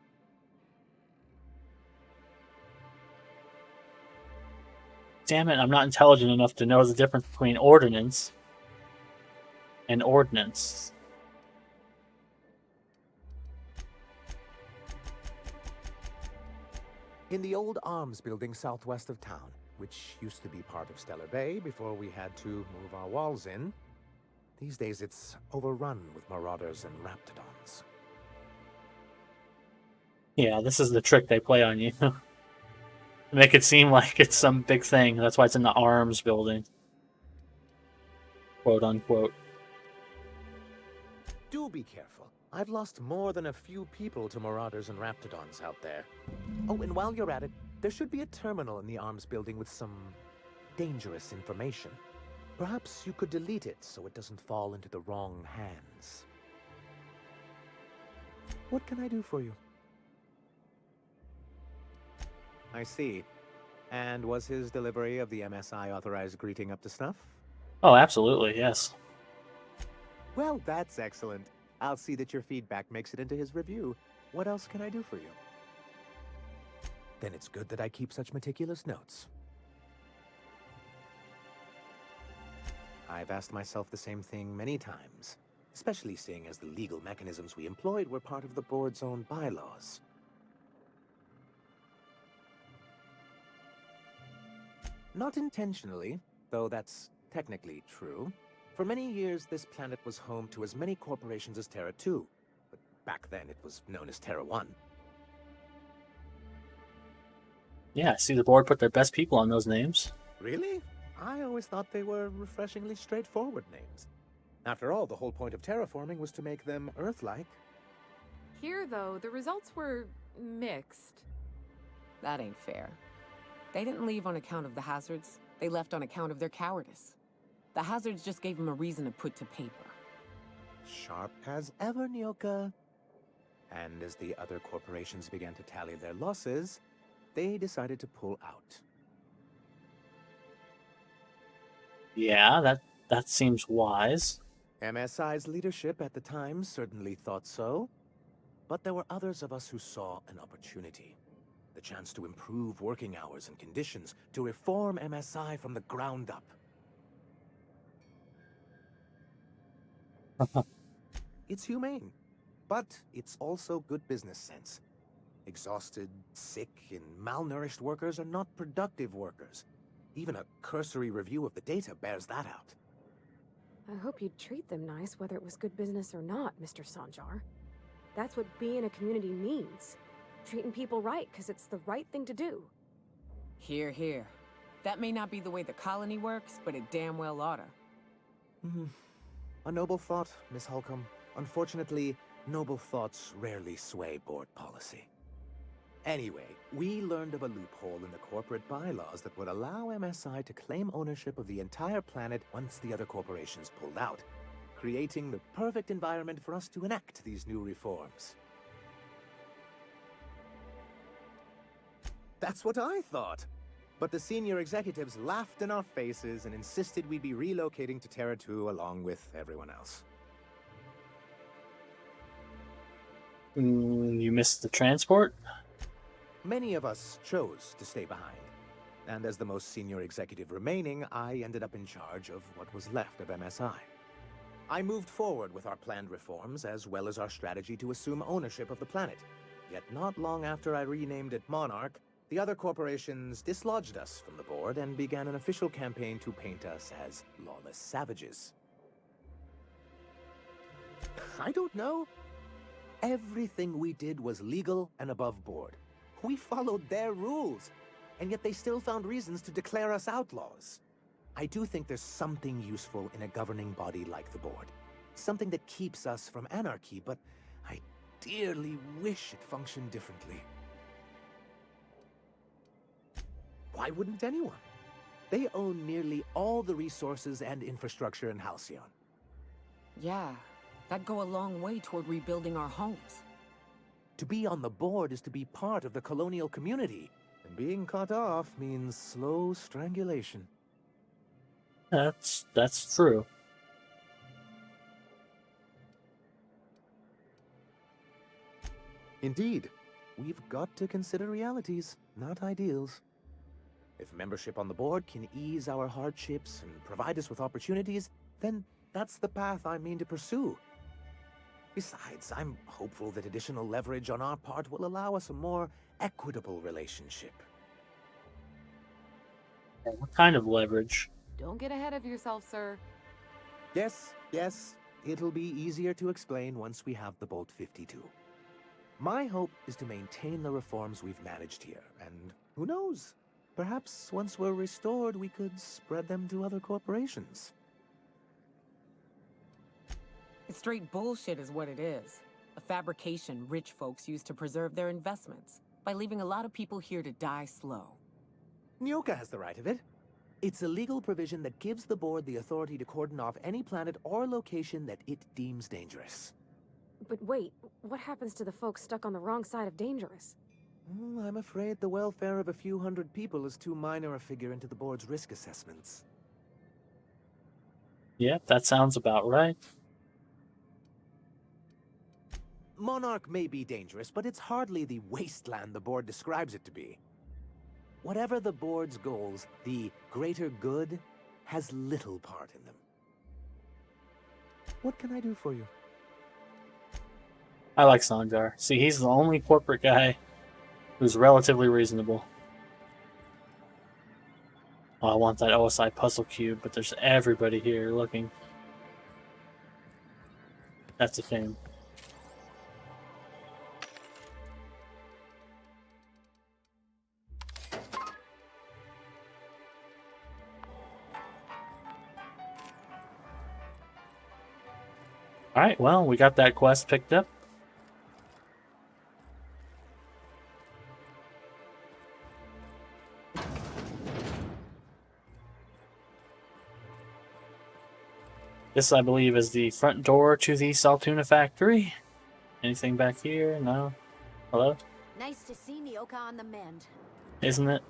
Damn it, I'm not intelligent enough to know the difference between ordnance and ordnance. In the old arms building southwest of town, which used to be part of Stellar Bay before we had to move our walls in, these days it's overrun with marauders and raptidons. Yeah, this is the trick they play on you. Make it seem like it's some big thing. That's why it's in the arms building. Quote unquote. Do be careful. I've lost more than a few people to marauders and raptidons out there. Oh, and while you're at it, there should be a terminal in the arms building with some dangerous information. Perhaps you could delete it so it doesn't fall into the wrong hands. What can I do for you? I see. And was his delivery of the MSI authorized greeting up to snuff? Oh, absolutely, yes. Well, that's excellent. I'll see that your feedback makes it into his review. What else can I do for you? Then it's good that I keep such meticulous notes. I've asked myself the same thing many times, especially seeing as the legal mechanisms we employed were part of the board's own bylaws. Not intentionally, though that's technically true. For many years, this planet was home to as many corporations as Terra 2, but back then it was known as Terra 1. Yeah, see the board put their best people on those names. Really? I always thought they were refreshingly straightforward names. After all, the whole point of terraforming was to make them Earth-like. Here, though, the results were mixed. That ain't fair. They didn't leave on account of the hazards. They left on account of their cowardice. The hazards just gave them a reason to put to paper. Sharp as ever, Nyoka. And as the other corporations began to tally their losses, they decided to pull out. Yeah, that seems wise. MSI's leadership at the time certainly thought so. But there were others of us who saw an opportunity. The chance to improve working hours and conditions, to reform MSI from the ground up. It's humane, but it's also good business sense. Exhausted, sick, and malnourished workers are not productive workers. Even a cursory review of the data bears that out. I hope you'd treat them nice, whether it was good business or not, Mr. Sanjar. That's what being a community means. Treating people right, because it's the right thing to do. Here, here. That may not be the way the colony works, but it damn well oughta. A noble thought, Miss Holcomb. Unfortunately, noble thoughts rarely sway board policy. Anyway, we learned of a loophole in the corporate bylaws that would allow MSI to claim ownership of the entire planet once the other corporations pulled out, creating the perfect environment for us to enact these new reforms. That's what I thought. But the senior executives laughed in our faces and insisted we'd be relocating to Terra 2 along with everyone else. You missed the transport? Many of us chose to stay behind. And as the most senior executive remaining, I ended up in charge of what was left of MSI. I moved forward with our planned reforms, as well as our strategy to assume ownership of the planet. Yet not long after I renamed it Monarch, the other corporations dislodged us from the board and began an official campaign to paint us as lawless savages. I don't know. Everything we did was legal and above board. We followed their rules, and yet they still found reasons to declare us outlaws. I do think there's something useful in a governing body like the board. Something that keeps us from anarchy, but I dearly wish it functioned differently. Why wouldn't anyone? They own nearly all the resources and infrastructure in Halcyon. Yeah, that'd go a long way toward rebuilding our homes. To be on the board is to be part of the colonial community, and being cut off means slow strangulation. That's true. Indeed, we've got to consider realities, not ideals. If membership on the board can ease our hardships and provide us with opportunities, then that's the path I mean to pursue. Besides, I'm hopeful that additional leverage on our part will allow us a more equitable relationship. What kind of leverage? Don't get ahead of yourself, sir. Yes, it'll be easier to explain once we have the Bolt 52. My hope is to maintain the reforms we've managed here, and who knows, Perhaps once we're restored, we could spread them to other corporations. It's straight bullshit is what it is. A fabrication rich folks use to preserve their investments by leaving a lot of people here to die slow. Nyoka has the right of it. It's a legal provision that gives the board the authority to cordon off any planet or location that it deems dangerous. But wait, what happens to the folks stuck on the wrong side of dangerous? I'm afraid the welfare of a few hundred people is too minor a figure into the board's risk assessments. Yeah, that sounds about right. Monarch may be dangerous, but it's hardly the wasteland the board describes it to be. Whatever the board's goals, the greater good has little part in them. What can I do for you? I like Sanjar. See, he's the only corporate guy who's relatively reasonable. Oh, I want that OSI puzzle cube, but there's everybody here looking. That's a shame. Alright, well, we got that quest picked up. This, I believe, is the front door to the Saltuna factory. Anything back here? No? Hello? Nice to see Nyoka on the mend. Isn't it?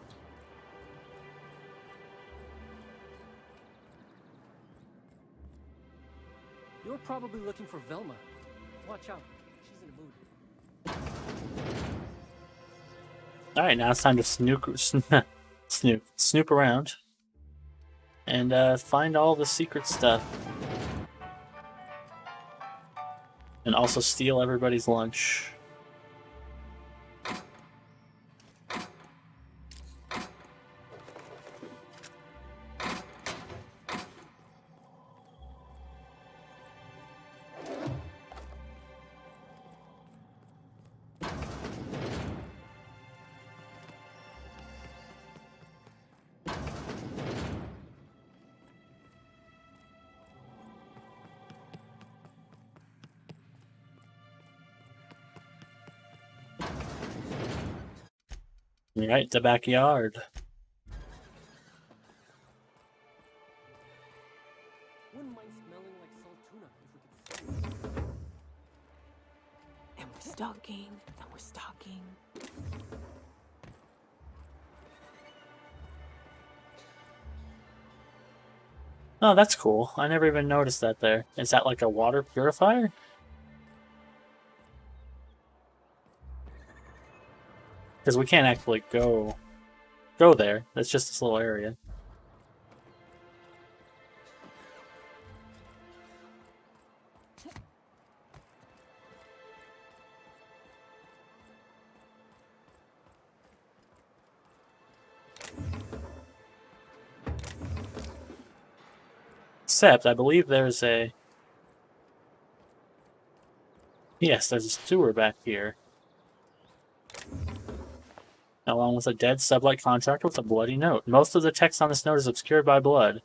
You're probably looking for Velma. Watch out. She's in a mood. Alright, now it's time to snoop around. And find all the secret stuff. And also steal everybody's lunch. Right, the backyard. Wouldn't mind smelling like Saltuna if we could. And we're stalking, and we're stalking. Oh, that's cool. I never even noticed that there. Is that like a water purifier? Because we can't actually go there. That's just this little area. Except, I believe there's a... Yes, there's a sewer back here. Along with a dead sublight contractor with a bloody note. Most of the text on this note is obscured by blood,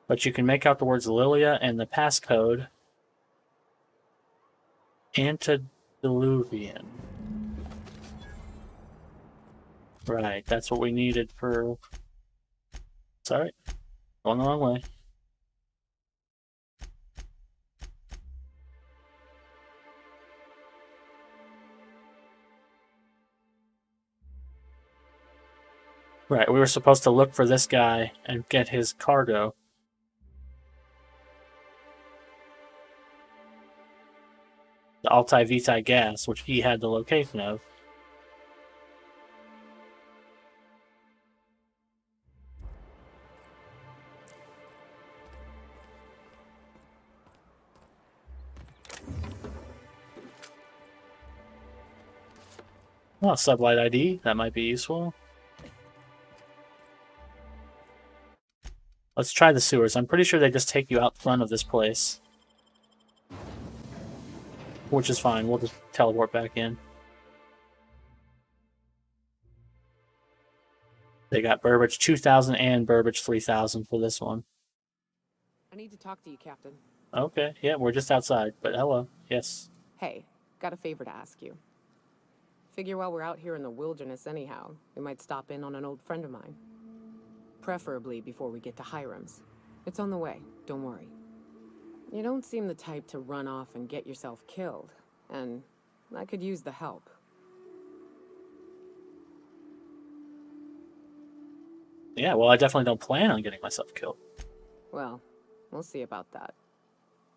but you can make out the words Lilia and the passcode Antediluvian. Right, that's what we needed for... Sorry, going the wrong way. Right, we were supposed to look for this guy and get his cargo. The Altai Vitae gas, which he had the location of. Oh, sublight ID, that might be useful. Let's try the sewers. I'm pretty sure they just take you out front of this place. Which is fine, we'll just teleport back in. They got Burbage 2000 and Burbage 3000 for this one. I need to talk to you, Captain. Okay, yeah, we're just outside, but hello, yes. Hey, got a favor to ask you. Figure while we're out here in the wilderness anyhow, we might stop in on an old friend of mine. Preferably before we get to Hiram's. It's on the way, don't worry. You don't seem the type to run off and get yourself killed, and I could use the help. Yeah, well, I definitely don't plan on getting myself killed. Well, we'll see about that.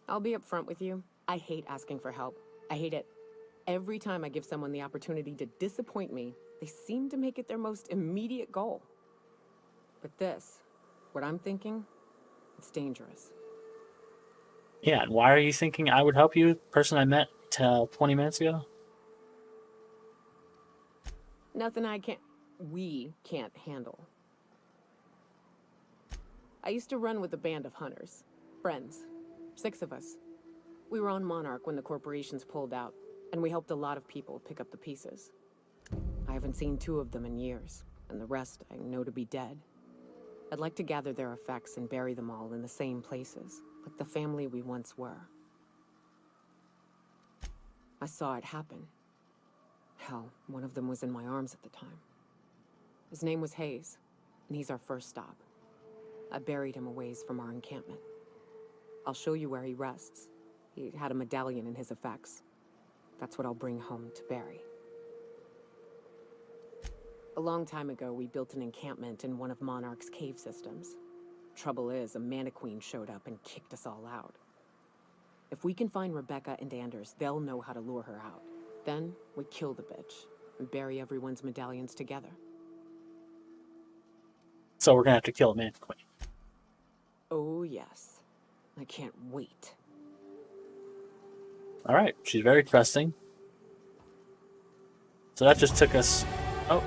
I'll be upfront with you. I hate asking for help. I hate it. Every time I give someone the opportunity to disappoint me, they seem to make it their most immediate goal. But this, what I'm thinking, it's dangerous. Yeah, and why are you thinking I would help you, person I met 20 minutes ago? Nothing we can't handle. I used to run with a band of hunters. Friends. 6 of us. We were on Monarch when the corporations pulled out, and we helped a lot of people pick up the pieces. I haven't seen 2 of them in years, and the rest I know to be dead. I'd like to gather their effects and bury them all in the same places, like the family we once were. I saw it happen. Hell, one of them was in my arms at the time. His name was Hayes, and he's our first stop. I buried him a ways from our encampment. I'll show you where he rests. He had a medallion in his effects. That's what I'll bring home to Barry. A long time ago, we built an encampment in one of Monarch's cave systems. Trouble is, a mannequin showed up and kicked us all out. If we can find Rebecca and Anders, they'll know how to lure her out. Then, we kill the bitch and bury everyone's medallions together. So we're gonna have to kill a mannequin. Oh, yes. I can't wait. Alright, she's very trusting. So that just took us... Oh.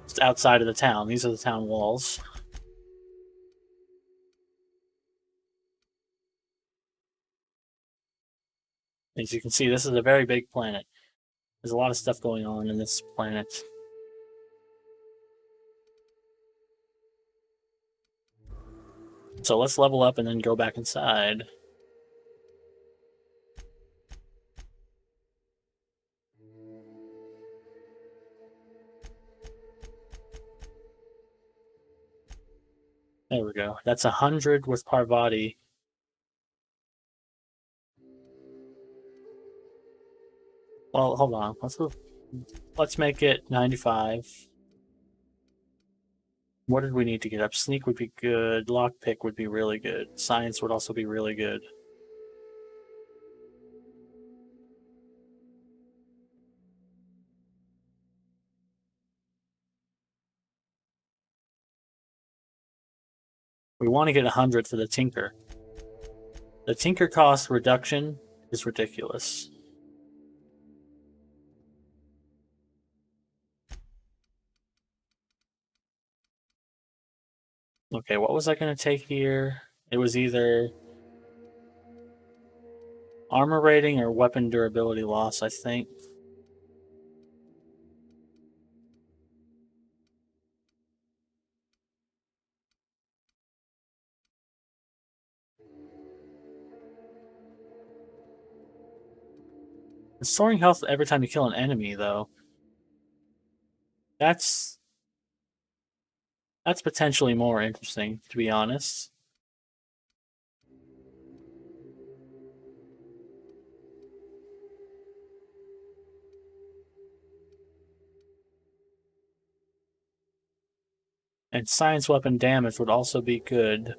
Just outside of the town. These are the town walls. As you can see, this is a very big planet. There's a lot of stuff going on in this planet. So let's level up and then go back inside. There we go. That's 100 with Parvati. Well, hold on. Let's make it 95. What did we need to get up? Sneak would be good. Lockpick would be really good. Science would also be really good. We want to get 100 for the Tinker. The Tinker cost reduction is ridiculous. Okay, what was I going to take here? It was either armor rating or weapon durability loss, I think. Restoring health every time you kill an enemy, though. That's potentially more interesting, to be honest. And science weapon damage would also be good.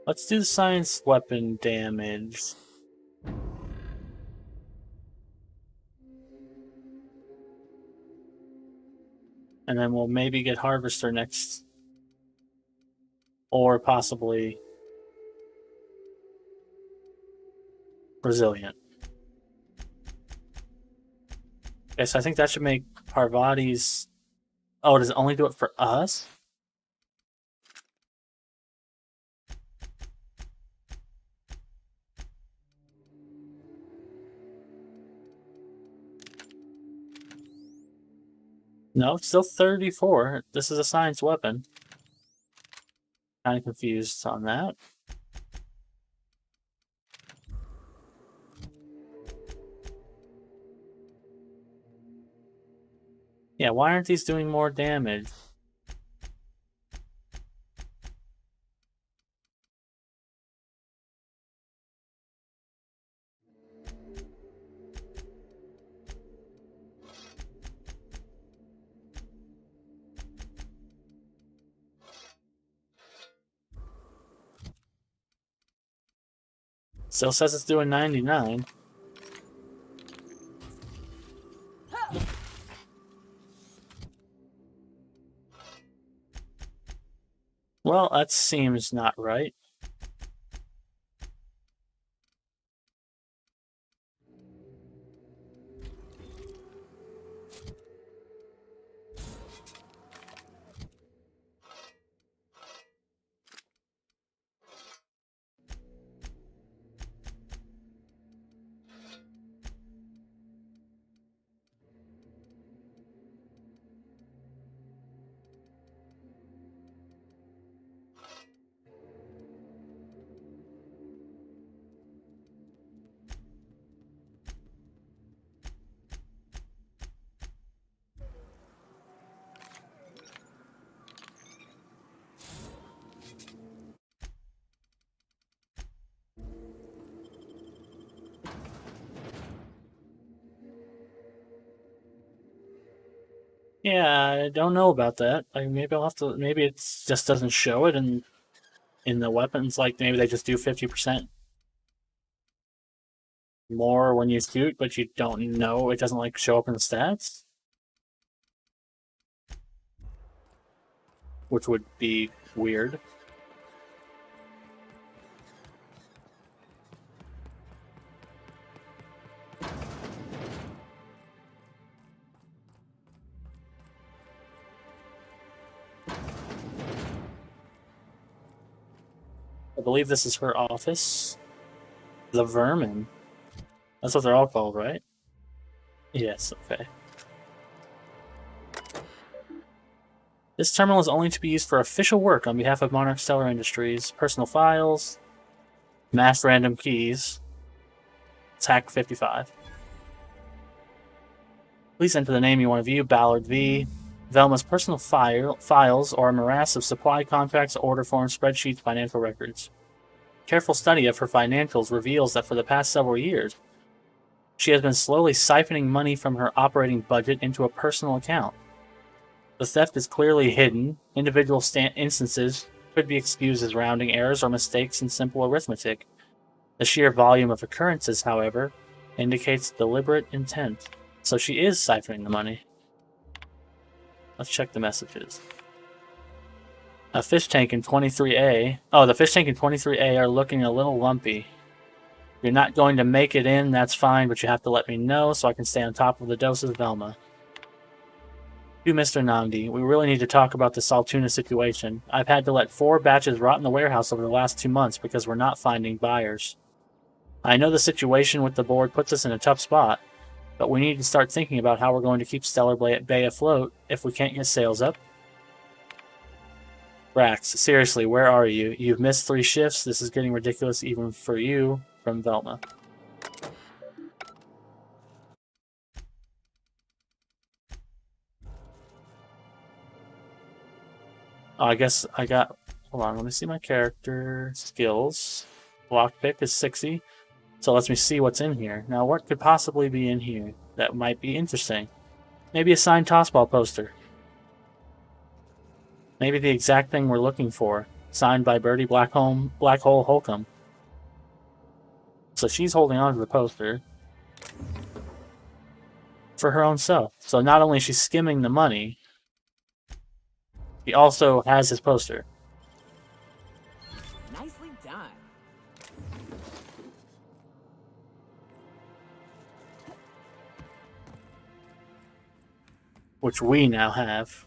Let's do the science weapon damage. And then we'll maybe get Harvester next. Or possibly Resilient. Okay, so I think that should make Parvati's... Oh, does it only do it for us? No, it's still 34. This is a science weapon. Kind of confused on that. Yeah, why aren't these doing more damage? Still says it's doing 99. Well, that seems not right. Yeah, I don't know about that. Like, maybe I'll have to. Maybe it just doesn't show it in the weapons. Like maybe they just do 50% more when you shoot, but you don't know. It doesn't like show up in the stats, which would be weird. I believe this is her office. The Vermin. That's what they're all called, right? Yes, okay. This terminal is only to be used for official work on behalf of Monarch Stellar Industries. Personal files. Mass random keys. Attack 55. Please enter the name you want to view. Ballard V. Velma's personal files are a morass of supply contracts, order forms, spreadsheets, financial records. Careful study of her financials reveals that for the past several years, she has been slowly siphoning money from her operating budget into a personal account. The theft is clearly hidden. Individual instances could be excused as rounding errors or mistakes in simple arithmetic. The sheer volume of occurrences, however, indicates deliberate intent. So she is siphoning the money. Let's check the messages. A fish tank in 23A. Oh, the fish tank in 23A are looking a little lumpy. If you're not going to make it in, that's fine, but you have to let me know so I can stay on top of the doses, Velma. To Mr. Nandi, we really need to talk about the Saltuna situation. I've had to let 4 batches rot in the warehouse over the last 2 months because we're not finding buyers. I know the situation with the board puts us in a tough spot, but we need to start thinking about how we're going to keep Stellar Bay afloat if we can't get sales up. Brax, seriously, where are you? You've missed 3 shifts. This is getting ridiculous even for you. From Velma. Oh, I guess I got... Hold on, let me see my character skills. Lockpick is 60. So let me see what's in here. Now, what could possibly be in here that might be interesting? Maybe a signed tossball poster. Maybe the exact thing we're looking for. Signed by Birdie Black Hole Holcomb. So she's holding on to the poster for her own self. So not only is she skimming the money, He also has his poster. Nicely done. Which we now have.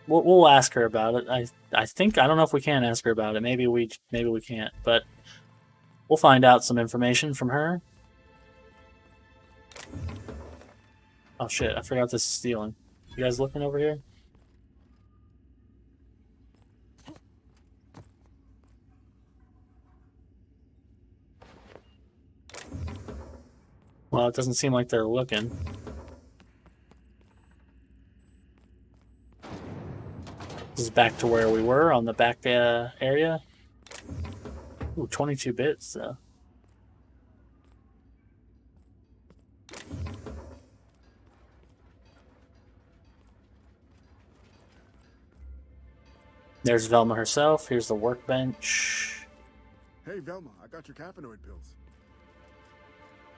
We'll ask her about it. I think, I don't know if we can ask her about it. Maybe we can't, but we'll find out some information from her. Oh shit, I forgot this is stealing. You guys looking over here? Well, it doesn't seem like they're looking. This is back to where we were on the back area. Ooh, 22 bits though. There's Velma herself. Here's the workbench. Hey, Velma, I got your caffeinoid pills.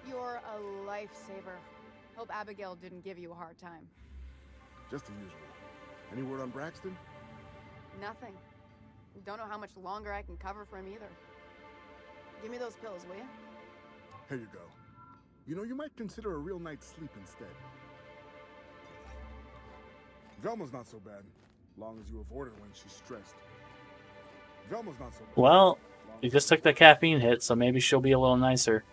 You're a lifesaver. Hope Abigail didn't give you a hard time. Just the usual. Any word on Braxton? Nothing. Don't know how much longer I can cover for him either. Give me those pills, will you? Here you go. You know, you might consider a real night's sleep instead. Velma's not so bad, long as you avoid her when she's stressed. Velma's not so bad. Well, you just took the caffeine hit, so maybe she'll be a little nicer.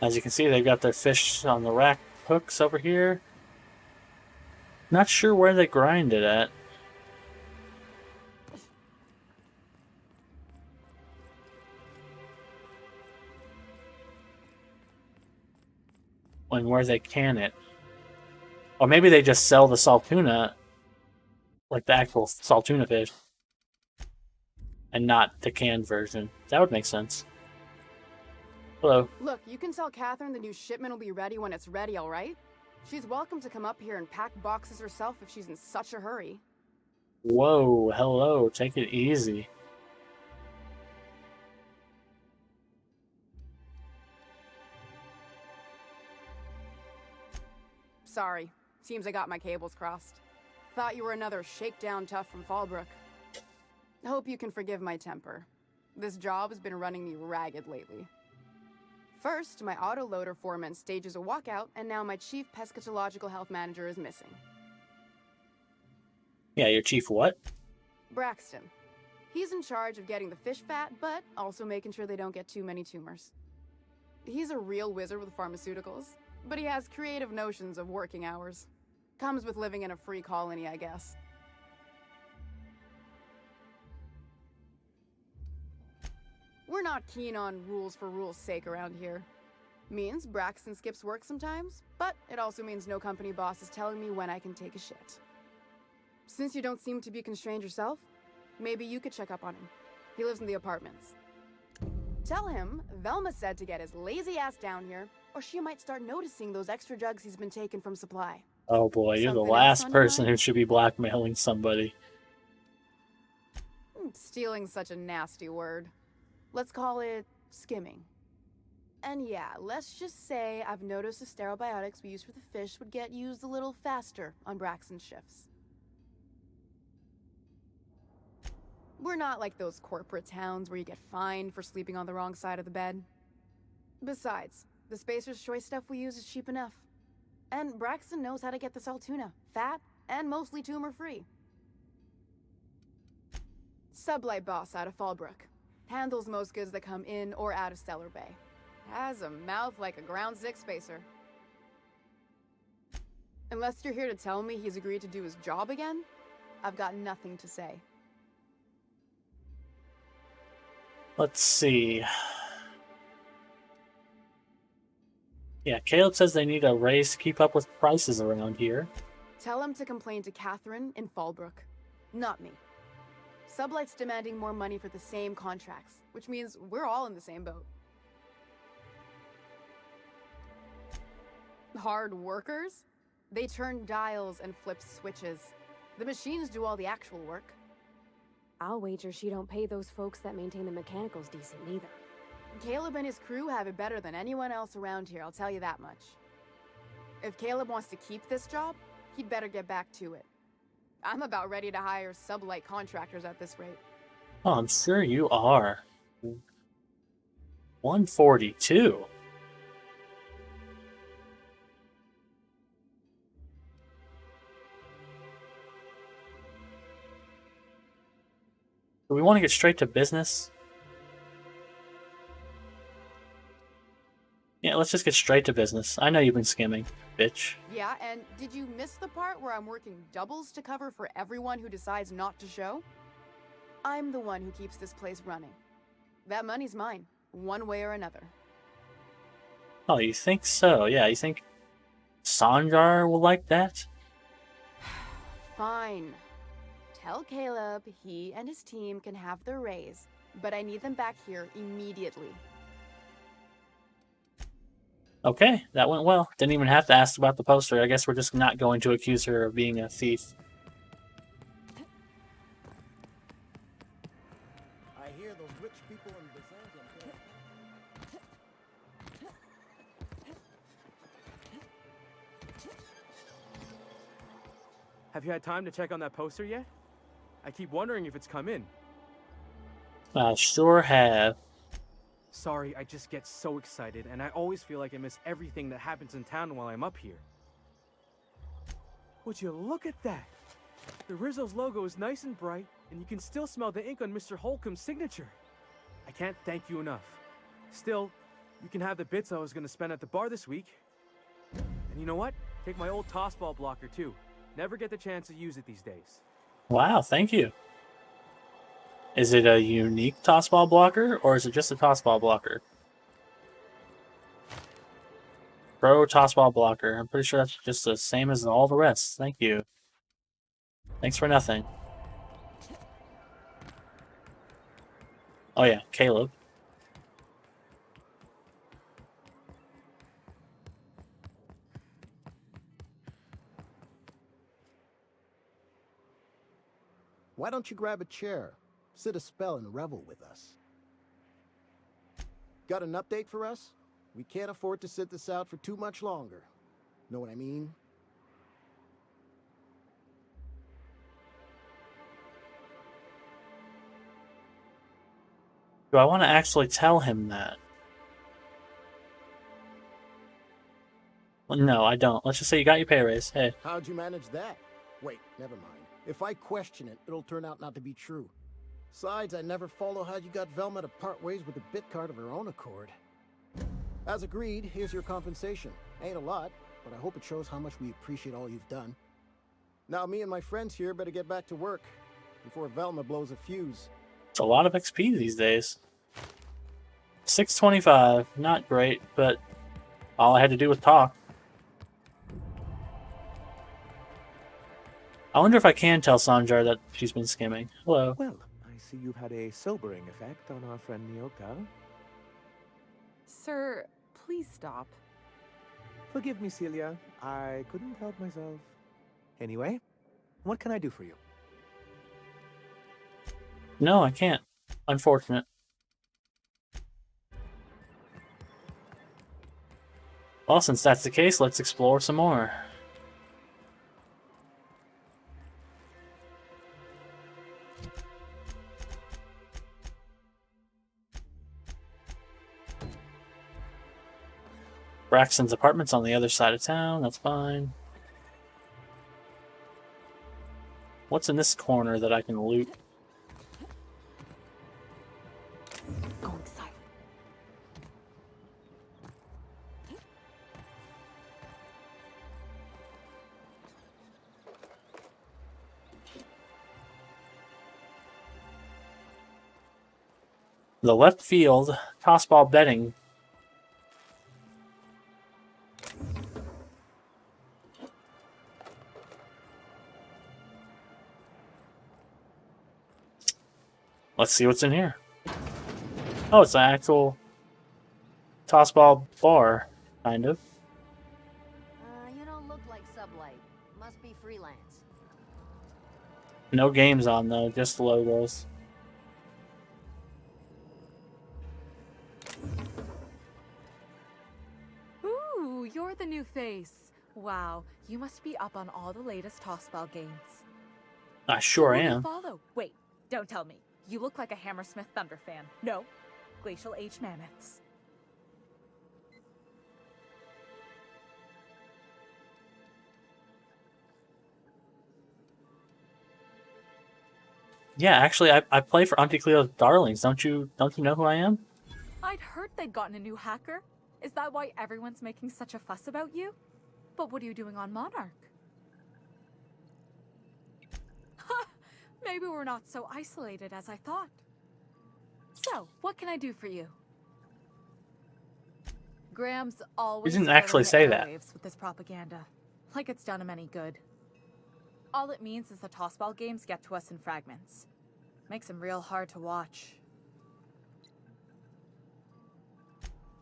As you can see, they've got their fish on the rack hooks over here. Not sure where they grind it at. And where they can it. Or maybe they just sell the salt tuna, like the actual salt tuna fish, and not the canned version. That would make sense. Hello. Look, you can tell Catherine the new shipment will be ready when it's ready, all right? She's welcome to come up here and pack boxes herself if she's in such a hurry. Whoa, hello. Take it easy. Sorry. Seems I got my cables crossed. Thought you were another shakedown tough from Fallbrook. Hope you can forgive my temper. This job has been running me ragged lately. First, my autoloader foreman stages a walkout, and now my chief pescatological health manager is missing. Yeah, your chief what? Braxton. He's in charge of getting the fish fat, but also making sure they don't get too many tumors. He's a real wizard with pharmaceuticals, but he has creative notions of working hours. Comes with living in a free colony, I guess. We're not keen on rules for rules' sake around here. Means Braxton skips work sometimes, but it also means no company boss is telling me when I can take a shit. Since you don't seem to be constrained yourself, maybe you could check up on him. He lives in the apartments. Tell him Velma said to get his lazy ass down here, or she might start noticing those extra jugs he's been taking from supply. Oh boy, you're the Something last else on your person mind? who should be blackmailing somebody. Stealing's such a nasty word. Let's call it skimming. And yeah, let's just say I've noticed the sterile biotics we use for the fish would get used a little faster on Braxton's shifts. We're not like those corporate towns where you get fined for sleeping on the wrong side of the bed. Besides, the Spacer's Choice stuff we use is cheap enough. And Braxton knows how to get the salt tuna, fat, and mostly tumor-free. Sublight boss out of Fallbrook. Handles most goods that come in or out of Stellar Bay. Has a mouth like a Ground 6 spacer. Unless you're here to tell me he's agreed to do his job again, I've got nothing to say. Let's see. Yeah, Caleb says they need a raise to keep up with prices around here. Tell him to complain to Catherine in Fallbrook, not me. Sublight's demanding more money for the same contracts, which means we're all in the same boat. Hard workers? They turn dials and flip switches. The machines do all the actual work. I'll wager she don't pay those folks that maintain the mechanicals decent neither. Caleb and his crew have it better than anyone else around here, I'll tell you that much. If Caleb wants to keep this job, he'd better get back to it. I'm about ready to hire sublight contractors at this rate. Oh, I'm sure you are. 142. Do we want to get straight to business? Yeah, let's just get straight to business. I know you've been skimming, bitch. Yeah, and did you miss the part where I'm working doubles to cover for everyone who decides not to show? I'm the one who keeps this place running. That money's mine, one way or another. Oh, you think so? Yeah, you think Sanjar will like that? Fine. Tell Caleb he and his team can have their raise, but I need them back here immediately. Okay, that went well. Didn't even have to ask about the poster. I guess we're just not going to accuse her of being a thief. I hear those rich people in Los Have you had time to check on that poster yet? I keep wondering if it's come in. I sure have. Sorry, I just get so excited, and I always feel like I miss everything that happens in town while I'm up here. Would you look at that? The Rizzo's logo is nice and bright, and you can still smell the ink on Mr. Holcomb's signature. I can't thank you enough. Still, you can have the bits I was going to spend at the bar this week. And you know what? Take my old tossball blocker, too. Never get the chance to use it these days. Wow, thank you. Is it a unique tossball blocker, or is it just a tossball blocker? Pro tossball blocker. I'm pretty sure that's just the same as all the rest. Thank you. Thanks for nothing. Oh yeah, Caleb. Why don't you grab a chair, sit a spell, and revel with us? Got an update for us? We can't afford to sit this out for too much longer. Know what I mean? Do I want to actually tell him that? Well, no, I don't. Let's just say you got your pay raise. Hey. How'd you manage that? Wait, never mind. If I question it, it'll turn out not to be true. Besides, I never follow how you got Velma to part ways with the bit card of her own accord. As agreed, here's your compensation. Ain't a lot, but I hope it shows how much we appreciate all you've done. Now me and my friends here better get back to work before Velma blows a fuse. It's a lot of XP these days. 625, not great, but all I had to do was talk. I wonder if I can tell Sanjar that she's been skimming. Hello. Well, I see you've had a sobering effect on our friend Nyoka. Sir, please stop. Forgive me, Celia. I couldn't help myself. Anyway, what can I do for you? No, I can't. Unfortunate. Well, since that's the case, let's explore some more. Braxton's apartment's on the other side of town. That's fine. What's in this corner that I can loot? Going silent. The left field tossball betting. Let's see what's in here. Oh, it's an actual tossball bar, kind of. You don't look like sublight. must be freelance. No games on though, just logos. Ooh, you're the new face. Wow, you must be up on all the latest tossball games. I sure Who do you am. follow? Wait, don't tell me. You look like a Hammersmith Thunder fan. No, Glacial Age Mammoths. Yeah, actually, I play for Auntie Cleo's Darlings. Don't you know who I am? I'd heard they'd gotten a new hacker. Is that why everyone's making such a fuss about you? But what are you doing on Monarch? Maybe we're not so isolated as I thought. So, what can I do for you? Graham's always didn't filling actually the say that. airwaves with this propaganda. Like it's done him any good. All it means is the tossball games get to us in fragments. Makes them real hard to watch.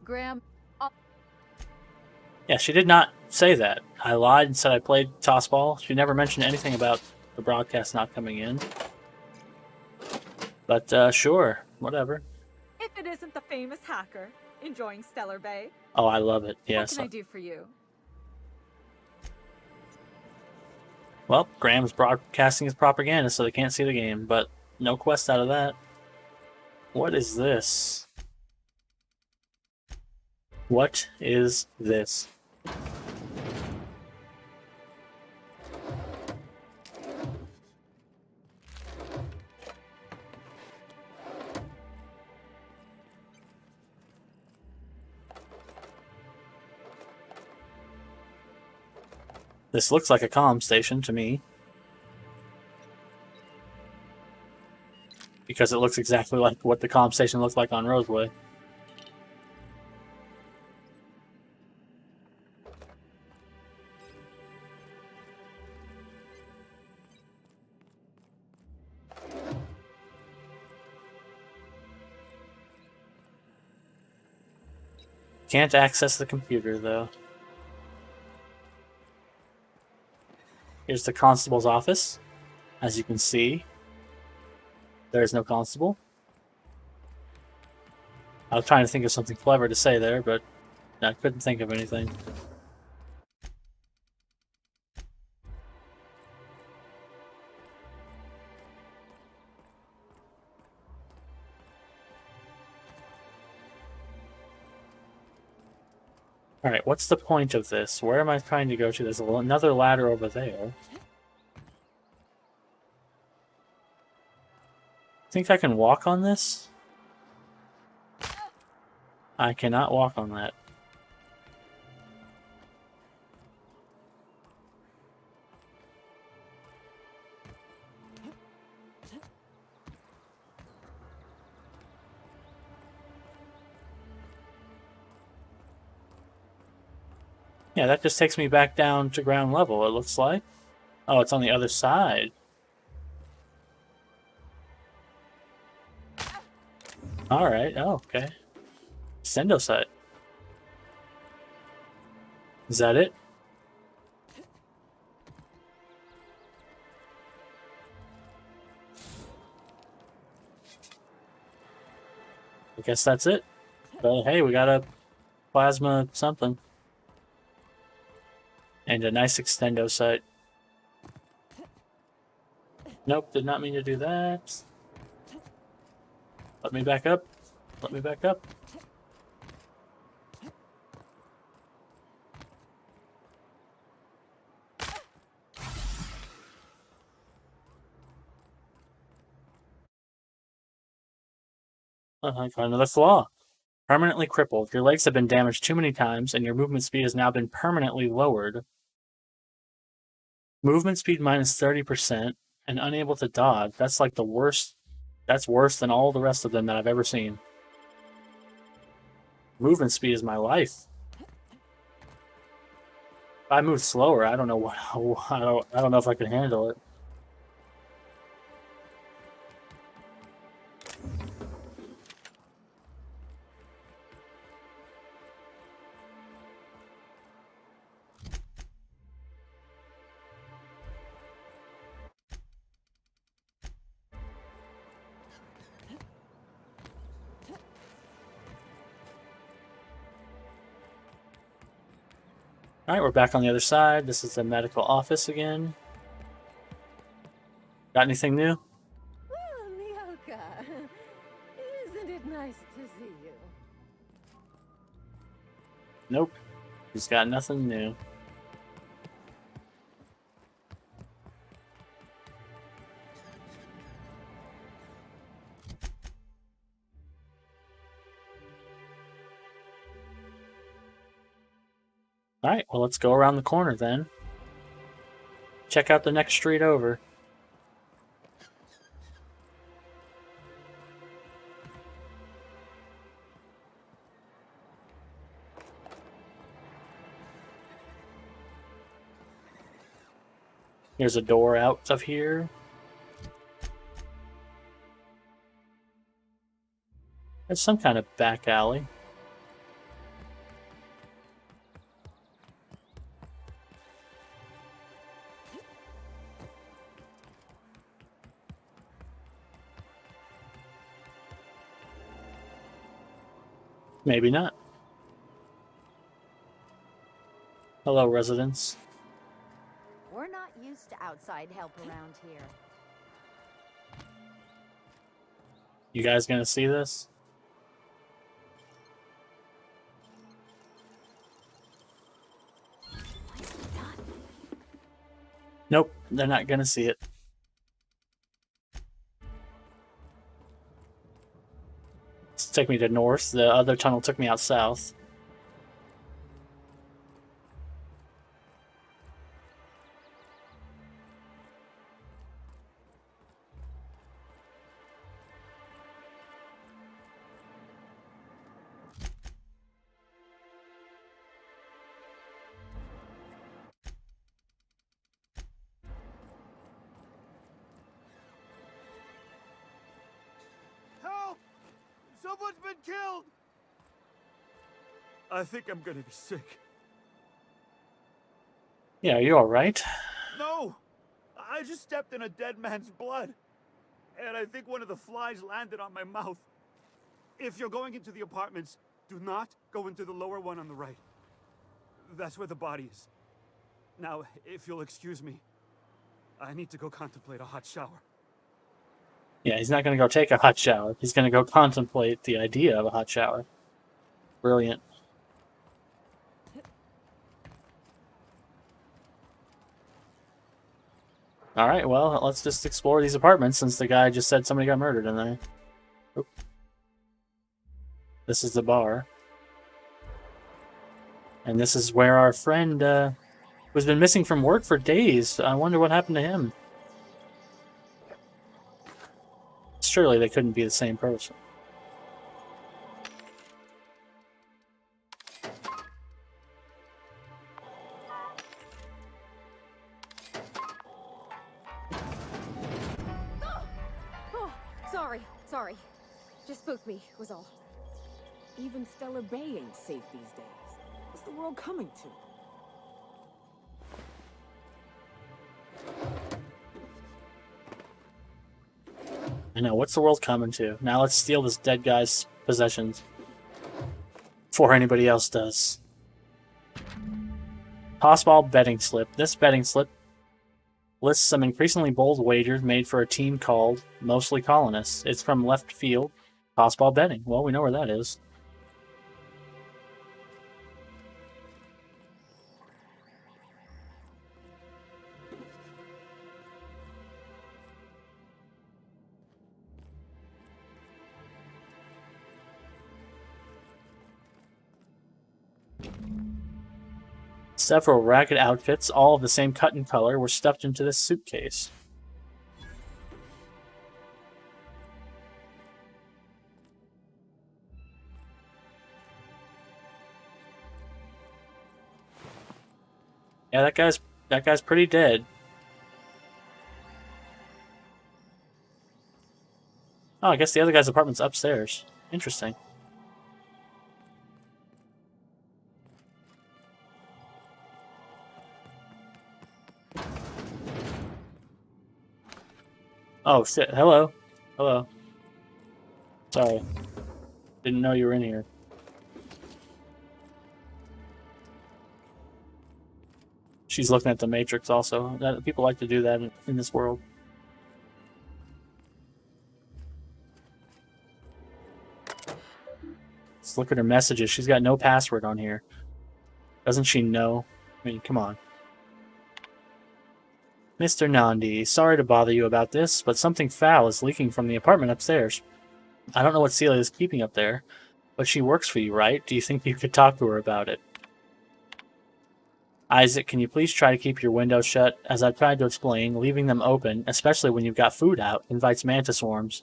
Graham... Yeah, she did not say that. I lied and said I played tossball. She never mentioned anything about the broadcast not coming in. But sure, whatever. If it isn't the famous hacker, enjoying Stellar Bay. Oh, I love it. Yes. What can I do for you? Well, Graham's broadcasting his propaganda, so they can't see the game, but no quest out of that. What is this? What is this? This looks like a comm station to me. Because it looks exactly like what the comm station looked like on Roseway. Can't access the computer, though. Here's the constable's office. As you can see, there is no constable. I was trying to think of something clever to say there, but I couldn't think of anything. Alright, what's the point of this? Where am I trying to go to? There's another ladder over there. Think I can walk on this? I cannot walk on that. Yeah, that just takes me back down to ground level, it looks like. Oh, it's on the other side. Alright, oh, okay. Sendo site. Is that it? I guess that's it. But hey, we got a plasma something. And a nice extendo site. Nope, did not mean to do that. Let me back up. Let me back up. I found another flaw. Permanently crippled. Your legs have been damaged too many times, and your movement speed has now been permanently lowered. Movement speed minus 30%, and unable to dodge. That's like the worst. That's worse than all the rest of them that I've ever seen. Movement speed is my life. If I move slower, I don't know what. I don't know if I can handle it. Alright, we're back on the other side. This is the medical office again. Got anything new? Well, Nyoka, isn't it nice to see you? Nope. He's got nothing new. Alright, well, let's go around the corner then. Check out the next street over. Here's a door out of here. There's some kind of back alley. Maybe not. Hello, residents. We're not used to outside help around here. You guys gonna see this? Nope, they're not gonna see it. This took me to north. The other tunnel took me out south. Help! Someone's been killed! I think I'm gonna be sick. Yeah, are you alright? No! I just stepped in a dead man's blood. And I think one of the flies landed on my mouth. If you're going into the apartments, do not go into the lower one on the right. That's where the body is. Now, if you'll excuse me, I need to go contemplate a hot shower. Yeah, he's not gonna go take a hot shower. He's gonna go contemplate the idea of a hot shower. Brilliant. Alright, well, let's just explore these apartments since the guy just said somebody got murdered in there. Oop. This is the bar. And this is where our friend, who's been missing from work for days. I wonder what happened to him. Surely they couldn't be the same person. Oh, sorry. Just spooked me, was all. Even Stellar Bay ain't safe these days. What's the world coming to? I know, what's the world coming to? Now let's steal this dead guy's possessions. Before anybody else does. Tossball betting slip. This betting slip lists some increasingly bold wagers made for a team called Mostly Colonists. It's from left field. Tossball betting. Well, we know where that is. Several ragged outfits, all of the same cut and color, were stuffed into this suitcase. Yeah, that guy's pretty dead. Oh, I guess the other guy's apartment's upstairs. Interesting. Oh shit, hello. Hello. Sorry. Didn't know you were in here. She's looking at the Matrix also. People like to do that in this world. Let's look at her messages. She's got no password on here. Doesn't she know? I mean, come on. Mr. Nandi, sorry to bother you about this, but something foul is leaking from the apartment upstairs. I don't know what Celia is keeping up there, but she works for you, right? Do you think you could talk to her about it? Isaac, can you please try to keep your windows shut? As I've tried to explain, leaving them open, especially when you've got food out, invites mantis swarms.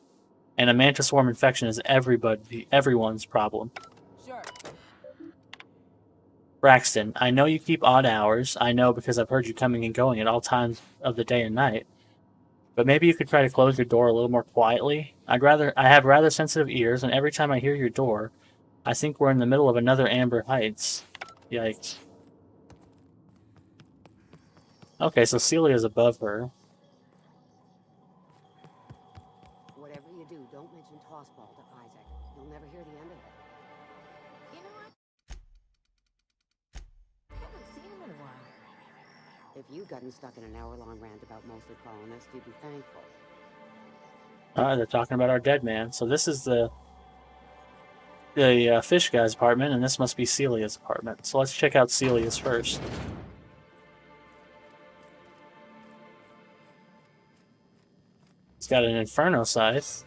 And a mantis swarm infection is everyone's problem. Sure. Braxton, I know you keep odd hours. I know because I've heard you coming and going at all times of the day and night. But maybe you could try to close your door a little more quietly. I have rather sensitive ears, and every time I hear your door, I think we're in the middle of another Amber Heights. Yikes. Okay, so Celia's above her. Whatever you do, don't mention tossball to Isaac. You'll never hear the end of it. You know what? I haven't seen him in a while. If you'd gotten stuck in an hour-long rant about mostly colonists, you'd be thankful. They're talking about our dead man. So this is the fish guy's apartment, and this must be Celia's apartment. So let's check out Celia's first. It's got an inferno scythe.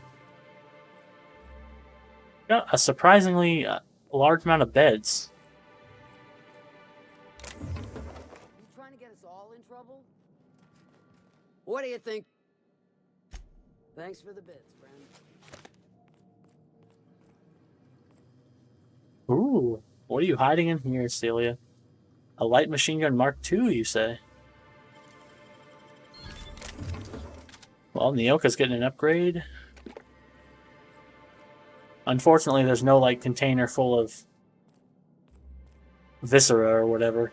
Got a surprisingly large amount of beds. You trying to get us all in trouble? What do you think? Thanks for the bits, friend. Ooh, what are you hiding in here, Celia? A light machine gun Mark II, you say? Well, Nyoka's getting an upgrade. Unfortunately, there's no, like, container full of viscera or whatever.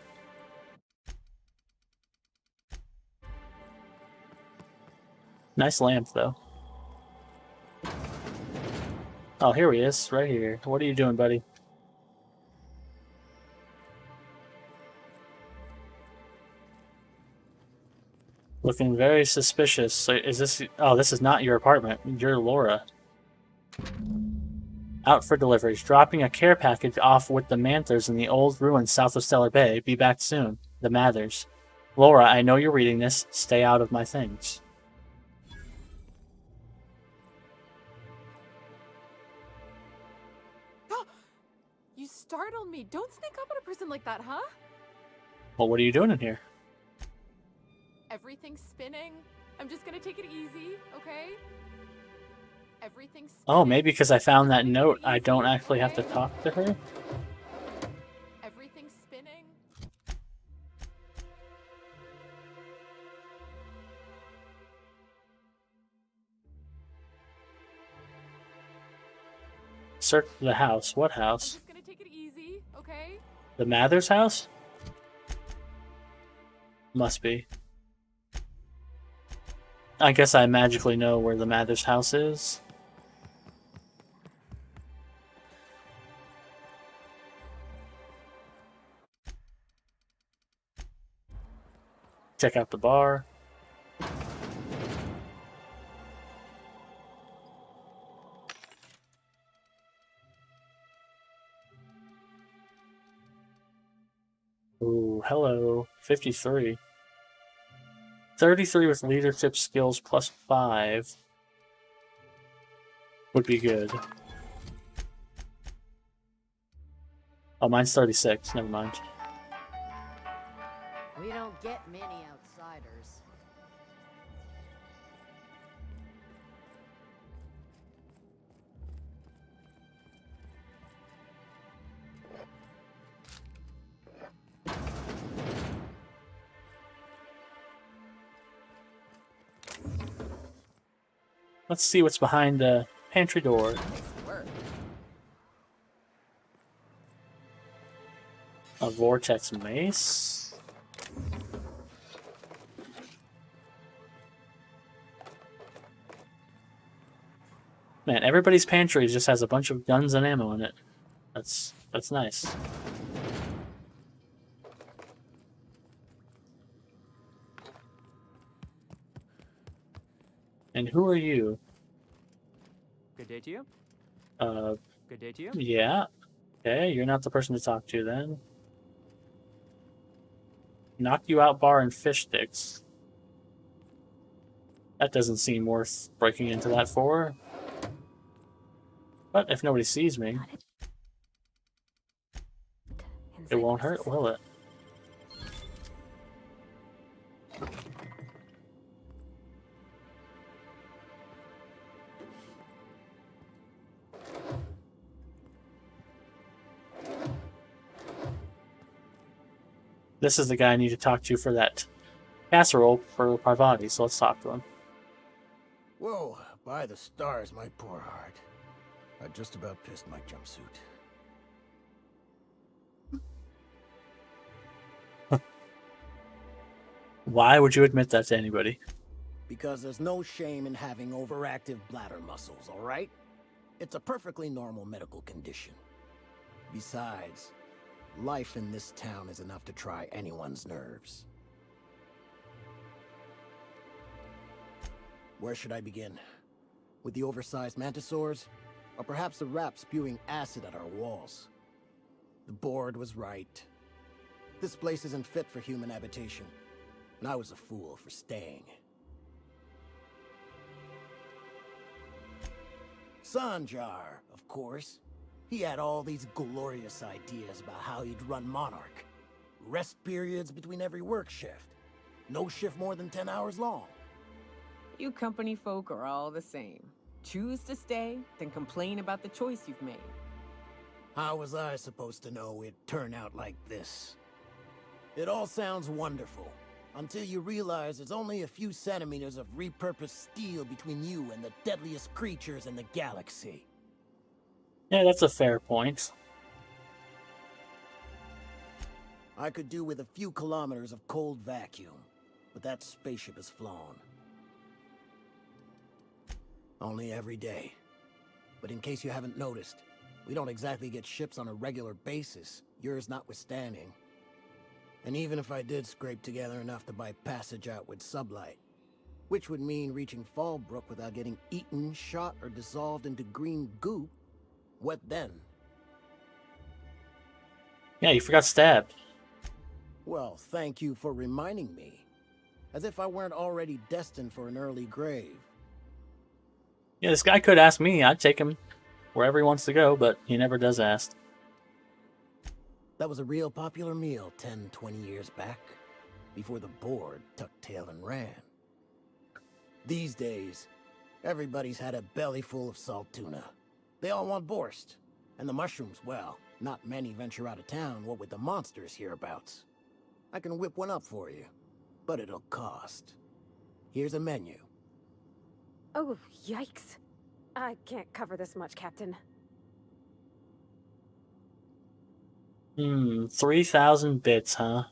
Nice lamp, though. Oh, here he is, right here. What are you doing, buddy? Looking very suspicious. So is this... Oh, this is not your apartment. You're Laura. Out for deliveries. Dropping a care package off with the Manthers in the old ruins south of Stellar Bay. Be back soon. The Mathers. Laura, I know you're reading this. Stay out of my things. You startled me. Don't sneak up on a person like that, huh? Well, what are you doing in here? Everything's spinning. I'm just gonna take it easy, okay? Everything's spinning. Oh, maybe because I found that note, I don't actually have to talk to her? Everything's spinning. Search the house. What I'm house? just gonna take it easy, okay? The Mathers house? Must be. I guess I magically know where the Mathers house is. Check out the bar. Ooh, hello. 53. 33 with leadership skills plus 5 would be good. Oh, mine's 36. Never mind. We don't get many outsiders. Let's see what's behind the pantry door. A vortex mace. Man, everybody's pantry just has a bunch of guns and ammo in it. That's nice. And who are you? Good day to you. Good day to you. Yeah. Okay, you're not the person to talk to then. Knock you out bar and fish sticks. That doesn't seem worth breaking into that for. But if nobody sees me, it won't hurt, will it? This is the guy I need to talk to for that casserole for Parvati, so let's talk to him. Whoa, by the stars, my poor heart. I just about pissed my jumpsuit. Why would you admit that to anybody? Because there's no shame in having overactive bladder muscles, all right? It's a perfectly normal medical condition. Besides, life in this town is enough to try anyone's nerves. Where should I begin? With the oversized mantisaurs? Or perhaps the rats spewing acid at our walls? The board was right. This place isn't fit for human habitation, and I was a fool for staying. Sanjar, of course. He had all these glorious ideas about how he'd run Monarch. Rest periods between every work shift. No shift more than 10 hours long. You company folk are all the same. Choose to stay, then complain about the choice you've made. How was I supposed to know it'd turn out like this? It all sounds wonderful, until you realize there's only a few centimeters of repurposed steel between you and the deadliest creatures in the galaxy. Yeah, that's a fair point. I could do with a few kilometers of cold vacuum, but that spaceship is flown. Only every day. But in case you haven't noticed, we don't exactly get ships on a regular basis, yours notwithstanding. And even if I did scrape together enough to buy passage out with sublight, which would mean reaching Fallbrook without getting eaten, shot, or dissolved into green goop, what then? Yeah, you forgot Stab. Well, thank you for reminding me. As if I weren't already destined for an early grave. Yeah, this guy could ask me. I'd take him wherever he wants to go, but he never does ask. That was a real popular meal 10, 20 years back, before the board tucked tail and ran. These days, everybody's had a belly full of salt tuna. They all want borscht. And the mushrooms, well, not many venture out of town, what with the monsters hereabouts. I can whip one up for you, but it'll cost. Here's a menu. Oh, yikes. I can't cover this much, Captain. 3,000 bits, huh?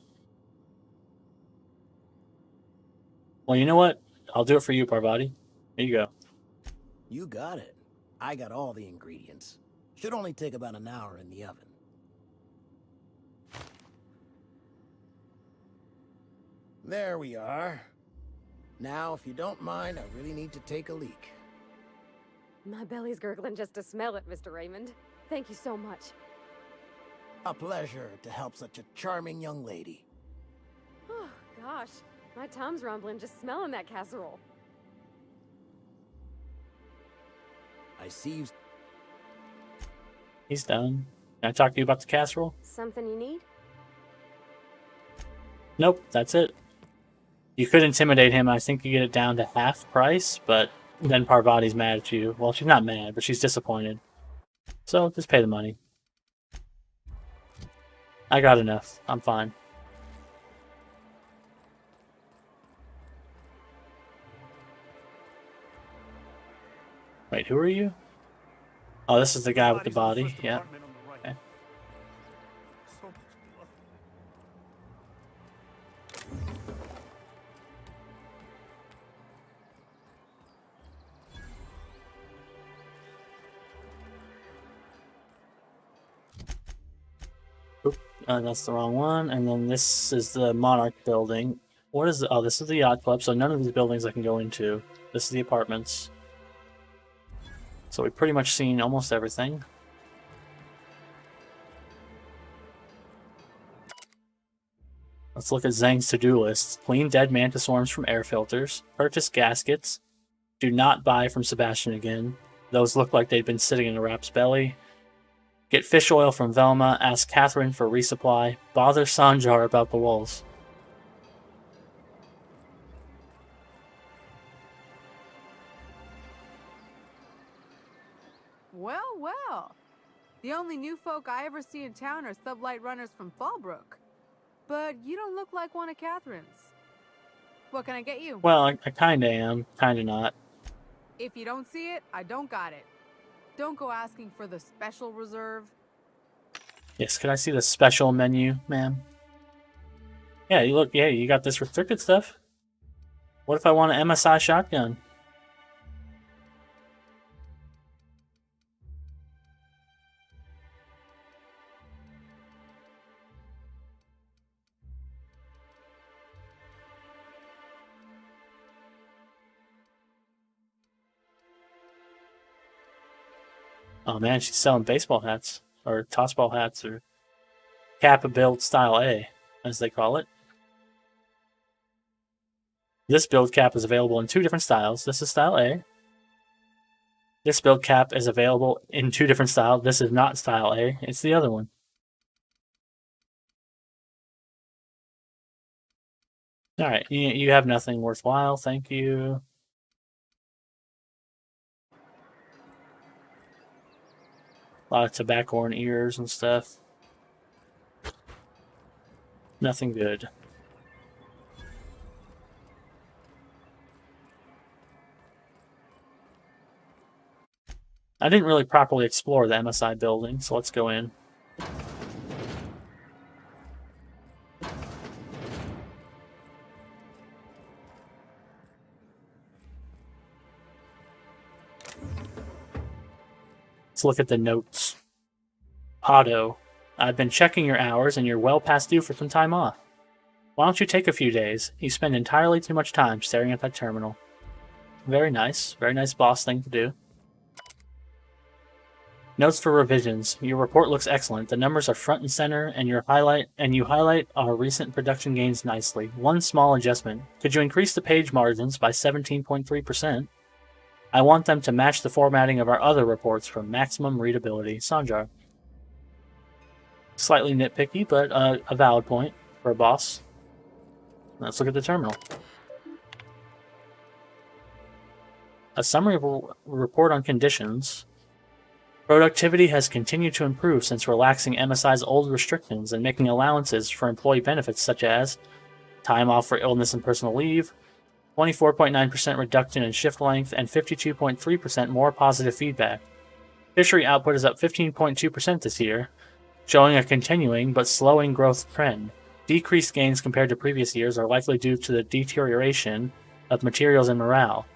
Well, you know what? I'll do it for you, Parvati. Here you go. You got it. I got all the ingredients. Should only take about an hour in the oven. There we are. Now, if you don't mind, I really need to take a leak. My belly's gurgling just to smell it, Mr. Raymond. Thank you so much. A pleasure to help such a charming young lady. Oh, gosh. My tum's rumbling just smelling that casserole. I see you. He's done. Can I talk to you about the casserole? Something you need? Nope, that's it. You could intimidate him. I think you get it down to half price, but then Parvati's mad at you. Well, she's not mad, but she's disappointed. So just pay the money. I got enough. I'm fine. Wait, who are you? Oh, this is the guy with the body. Yeah. Okay. Oop, that's the wrong one. And then this is the Monarch building. What is oh, this is the yacht club, so none of these buildings I can go into. This is the apartments. So we've pretty much seen almost everything. Let's look at Zhang's to-do list. Clean dead mantis swarms from air filters. Purchase gaskets. Do not buy from Sebastian again. Those look like they've been sitting in a rap's belly. Get fish oil from Velma. Ask Catherine for resupply. Bother Sanjar about the walls. Well, well. The only new folk I ever see in town are sublight runners from Fallbrook. But you don't look like one of Catherine's. What can I get you? Well, I kinda am, kinda not. If you don't see it, I don't got it. Don't go asking for the special reserve. Yes, could I see the special menu, ma'am? Yeah, you got this restricted stuff. What if I want an MSI shotgun? Oh man, she's selling baseball hats, or tossball hats, or cap build style A, as they call it. This build cap is available in 2 different styles. This is style A. This build cap is available in 2 different styles. This is not style A, it's the other one. Alright, you have nothing worthwhile, thank you. A lot of tobacco in ears and stuff. Nothing good. I didn't really properly explore the MSI building, so let's go in. Let's look at the notes. Otto, I've been checking your hours and you're well past due for some time off. Why don't you take a few days? You spend entirely too much time staring at that terminal. Very nice boss thing to do. Notes for revisions. Your report looks excellent. The numbers are front and center, and you highlight our recent production gains nicely. One small adjustment. Could you increase the page margins by 17.3%? I want them to match the formatting of our other reports for maximum readability. Sanjar. Slightly nitpicky, but a valid point for a boss. Let's look at the terminal. A summary of a report on conditions. Productivity has continued to improve since relaxing MSI's old restrictions and making allowances for employee benefits such as time off for illness and personal leave, 24.9% reduction in shift length, and 52.3% more positive feedback. Fishery output is up 15.2% this year, showing a continuing but slowing growth trend. Decreased gains compared to previous years are likely due to the deterioration of materials and morale,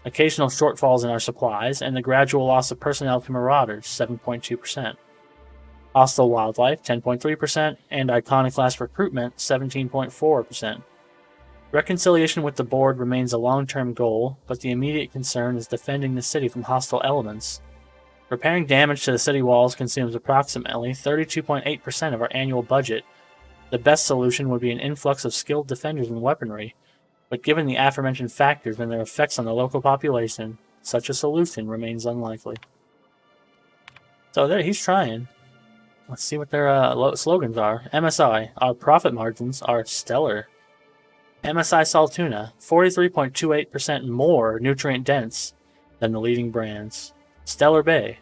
occasional shortfalls in our supplies, and the gradual loss of personnel to marauders, 7.2%. Hostile wildlife, 10.3%, and iconoclast recruitment, 17.4%. Reconciliation with the board remains a long-term goal, but the immediate concern is defending the city from hostile elements. Repairing damage to the city walls consumes approximately 32.8% of our annual budget. The best solution would be an influx of skilled defenders and weaponry, but given the aforementioned factors and their effects on the local population, such a solution remains unlikely. So there, he's trying. Let's see what their slogans are. MSI, our profit margins are stellar. MSI Saltuna, 43.28% more nutrient dense than the leading brands. Stellar Bay,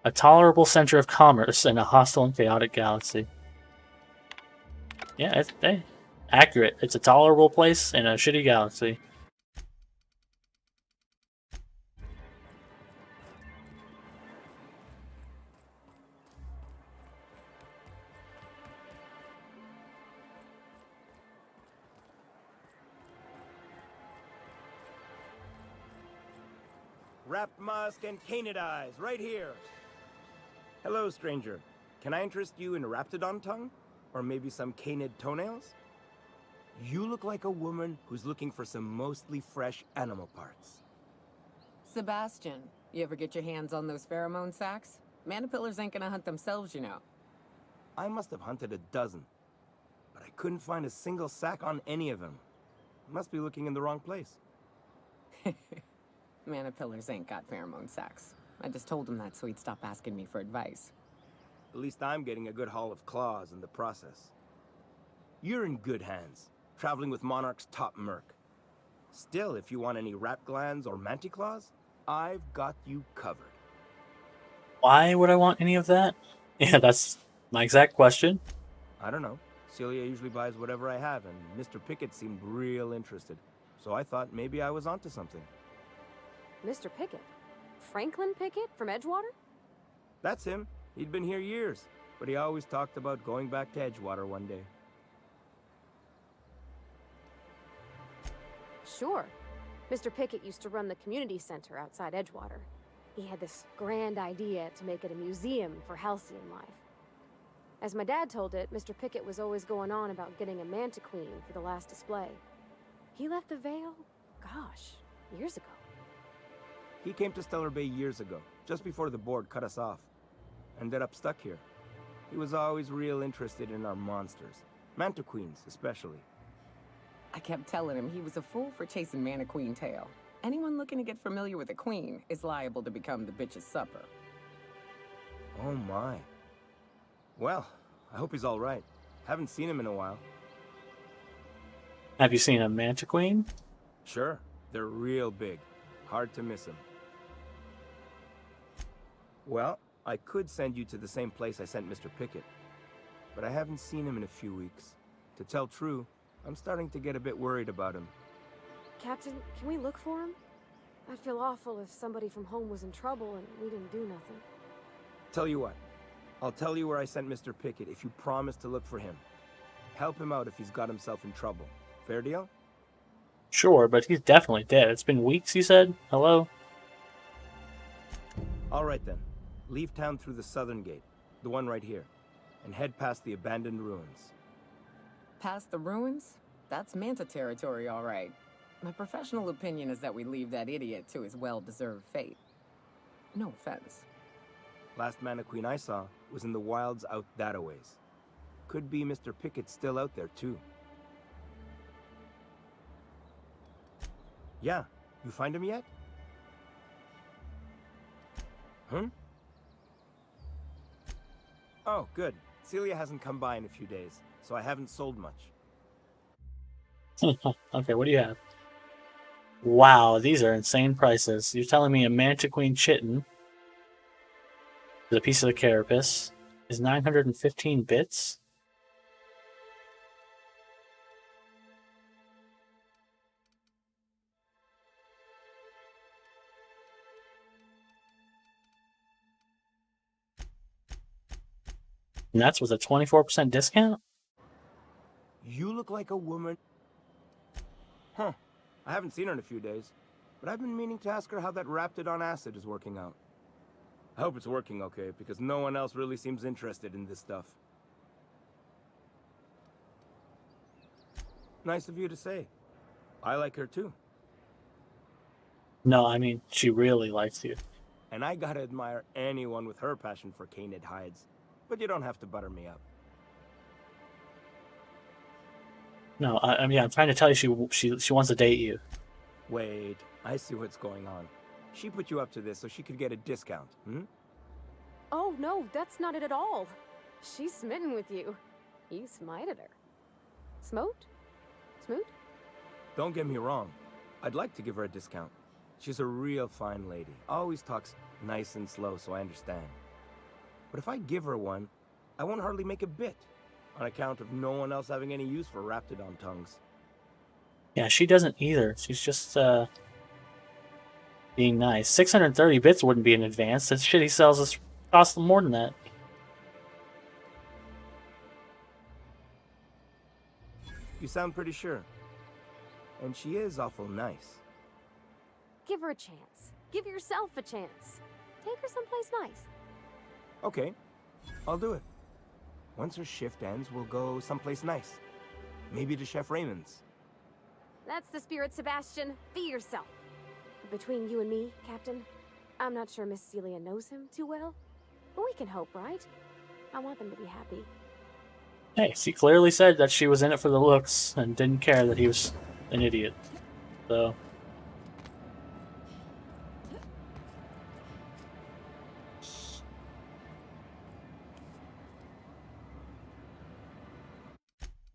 a tolerable center of commerce in a hostile and chaotic galaxy. Yeah, it's accurate. It's a tolerable place in a shitty galaxy. Wrapped musk and canid eyes, right here. Hello, stranger. Can I interest you in raptidon tongue? Or maybe some canid toenails? You look like a woman who's looking for some mostly fresh animal parts. Sebastian, you ever get your hands on those pheromone sacs? Manipillars ain't gonna hunt themselves, you know. I must have hunted a dozen, but I couldn't find a single sack on any of them. Must be looking in the wrong place. Manipillars ain't got pheromone sacs. I just told him that so he'd stop asking me for advice. At least I'm getting a good haul of claws in the process. You're in good hands, traveling with Monarch's top merc. Still, if you want any rat glands or manticlaws, I've got you covered. Why would I want any of that? Yeah, that's my exact question. I don't know. Celia usually buys whatever I have, and Mr. Pickett seemed real interested. So I thought maybe I was onto something. Mr. Pickett? Franklin Pickett from Edgewater? That's him. He'd been here years, but he always talked about going back to Edgewater one day. Sure. Mr. Pickett used to run the community center outside Edgewater. He had this grand idea to make it a museum for halcyon life. As my dad told it, Mr. Pickett was always going on about getting a manta queen for the last display. He left the Vale, gosh, years ago. He came to Stellar Bay years ago, just before the board cut us off. Ended up stuck here. He was always real interested in our monsters. Manta queens, especially. I kept telling him he was a fool for chasing Mana Queen tail. Anyone looking to get familiar with a queen is liable to become the bitch's supper. Oh my. Well, I hope he's all right. Haven't seen him in a while. Have you seen a manta queen? Sure. They're real big. Hard to miss them. Well, I could send you to the same place I sent Mr. Pickett. But I haven't seen him in a few weeks. To tell true, I'm starting to get a bit worried about him. Captain, can we look for him? I'd feel awful if somebody from home was in trouble and we didn't do nothing. Tell you what. I'll tell you where I sent Mr. Pickett if you promise to look for him. Help him out if he's got himself in trouble. Fair deal? Sure, but he's definitely dead. It's been weeks, you said? Hello? All right then. Leave town through the southern gate, the one right here, and head past the abandoned ruins. Past the ruins? That's Manta territory, all right. My professional opinion is that we leave that idiot to his well-deserved fate. No offense. Last Mana Queen I saw was in the wilds out that-a-ways. Could be Mr. Pickett's still out there, too. Yeah, you find him yet? Hmm? Oh, good. Celia hasn't come by in a few days, so I haven't sold much. Okay, what do you have? Wow, these are insane prices. You're telling me a Manta Queen Chitin, the piece of the carapace, is 915 bits? And that's with a 24% discount? You look like a woman. Huh. I haven't seen her in a few days, but I've been meaning to ask her how that Raptidon acid is working out. I hope it's working okay, because no one else really seems interested in this stuff. Nice of you to say. I like her too. No, I mean, she really likes you. And I gotta admire anyone with her passion for canid hides. But you don't have to butter me up. No, I mean, I'm trying to tell you she wants to date you. Wait, I see what's going on. She put you up to this so she could get a discount, hmm? Oh, no, that's not it at all. She's smitten with you. You smited her. Smote? Smoot? Don't get me wrong. I'd like to give her a discount. She's a real fine lady. Always talks nice and slow, so I understand. But if I give her one, I won't hardly make a bit, on account of no one else having any use for Raptidon tongues. Yeah, she doesn't either. She's just, being nice. 630 bits wouldn't be an advance. That shit he sells us costs more than that. You sound pretty sure. And she is awful nice. Give her a chance. Give yourself a chance. Take her someplace nice. Okay, I'll do it. Once her shift ends, we'll go someplace nice. Maybe to Chef Raymond's. That's the spirit, Sebastian. Be yourself. Between you and me, Captain, I'm not sure Miss Celia knows him too well, but we can hope, right? I want them to be happy. Hey, she clearly said that she was in it for the looks and didn't care that he was an idiot. So...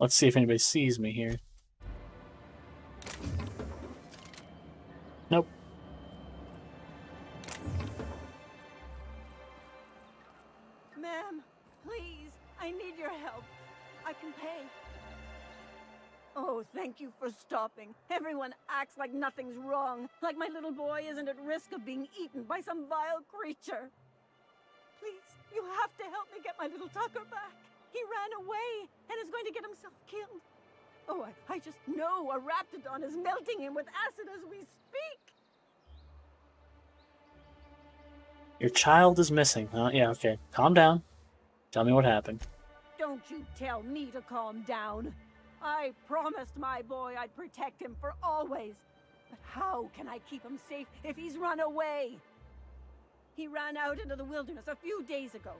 let's see if anybody sees me here. Nope. Ma'am, please, I need your help. I can pay. Oh, thank you for stopping. Everyone acts like nothing's wrong, like my little boy isn't at risk of being eaten by some vile creature. Please, you have to help me get my little Tucker back. He ran away and is going to get himself killed. Oh, I just know a raptidon is melting him with acid as we speak. Your child is missing, huh? Yeah, okay. Calm down. Tell me what happened. Don't you tell me to calm down. I promised my boy I'd protect him for always. But how can I keep him safe if he's run away? He ran out into the wilderness a few days ago.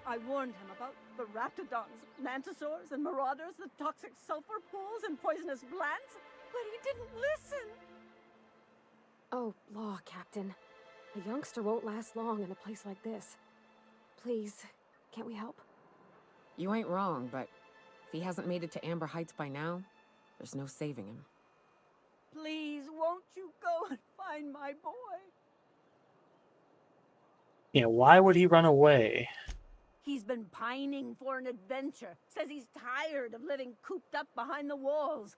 I warned him about the raptidons, mantisaurs, and marauders, the toxic sulfur pools, and poisonous plants, but he didn't listen. Oh, law, Captain. A youngster won't last long in a place like this. Please, can't we help? You ain't wrong, but if he hasn't made it to Amber Heights by now, there's no saving him. Please, won't you go and find my boy? Yeah, why would he run away? He's been pining for an adventure. Says he's tired of living cooped up behind the walls.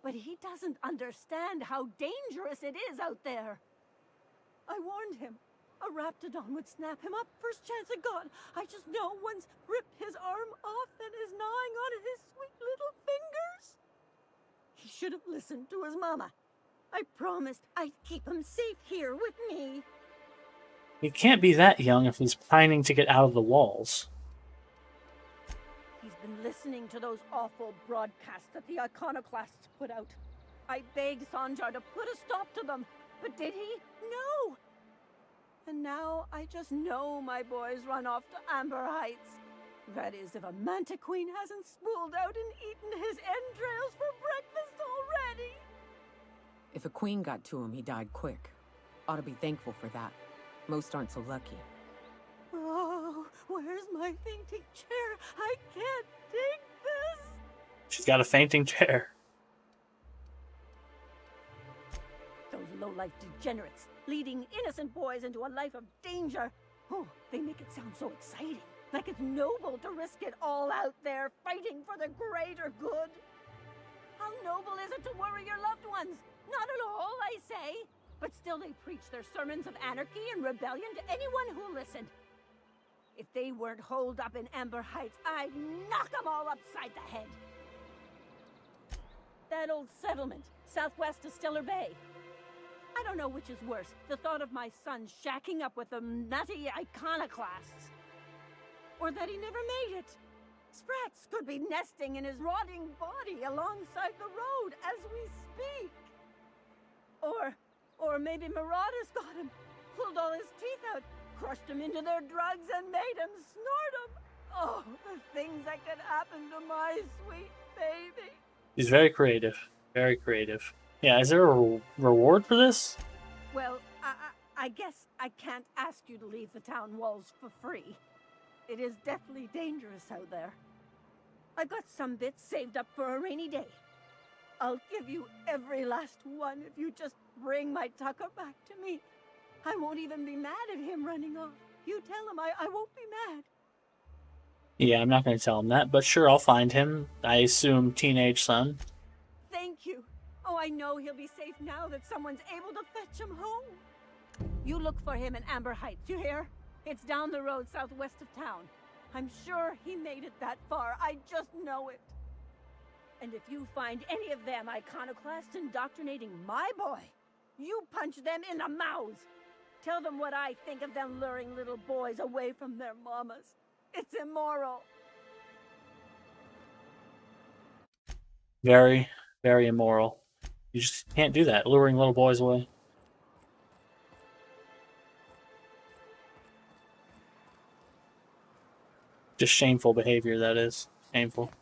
But he doesn't understand how dangerous it is out there. I warned him. A raptidon would snap him up first chance it got. I just know one's ripped his arm off and is gnawing on his sweet little fingers. He should have listened to his mama. I promised I'd keep him safe here with me. He can't be that young if he's pining to get out of the walls. He's been listening to those awful broadcasts that the iconoclasts put out. I begged Sanjar to put a stop to them, but did he? No! And now I just know my boy's run off to Amber Heights. That is, if a manta queen hasn't spooled out and eaten his entrails for breakfast already. If a queen got to him, he died quick. Ought to be thankful for that. Most aren't so lucky. Oh, where's my fainting chair? I can't take this. She's got a fainting chair. Those low-life degenerates, leading innocent boys into a life of danger. Oh, they make it sound so exciting. Like it's noble to risk it all out there, fighting for the greater good. How noble is it to worry your loved ones? Not at all, I say. But still they preach their sermons of anarchy and rebellion to anyone who listened. If they weren't holed up in Amber Heights, I'd knock them all upside the head. That old settlement, southwest of Stellar Bay. I don't know which is worse, the thought of my son shacking up with them nutty iconoclasts, or that he never made it. Sprats could be nesting in his rotting body alongside the road as we speak. Or maybe marauders got him, pulled all his teeth out, crushed him into their drugs and made him snort them. Oh, the things that could happen to my sweet baby. He's very creative. Very creative. Yeah, is there a reward for this? Well, I guess I can't ask you to leave the town walls for free. It is deathly dangerous out there. I've got some bits saved up for a rainy day. I'll give you every last one if you just bring my Tucker back to me. I won't even be mad at him running off. You tell him I won't be mad. Yeah, I'm not going to tell him that, but sure, I'll find him. I assume teenage son. Thank you. Oh, I know he'll be safe now that someone's able to fetch him home. You look for him in Amber Heights, you hear? It's down the road southwest of town. I'm sure he made it that far. I just know it. And if you find any of them iconoclasts indoctrinating my boy, you punch them in the mouths. Tell them what I think of them luring little boys away from their mamas. It's immoral. Very, very immoral. You just can't do that, luring little boys away. Just shameful behavior, that is. Shameful.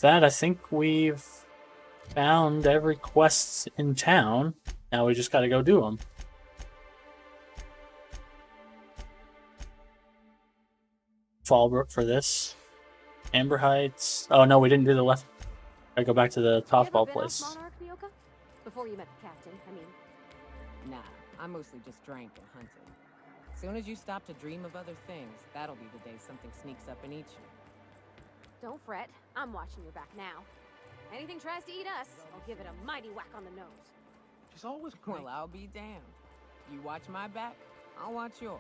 That, I think we've found every quest in town. Now we just gotta go do them. Fallbrook for this. Amber Heights. Oh no, we didn't do the left. I go back to the Tossball place. Monarch, Mioka? Before you met the captain, I mean. Nah, I mostly just drank and hunted. Soon as you stop to dream of other things, that'll be the day something sneaks up and eats you. Don't fret. I'm watching your back now. Anything tries to eat us, I'll give it a mighty whack on the nose. She's always great. Well, I'll be damned. You watch my back, I'll watch yours.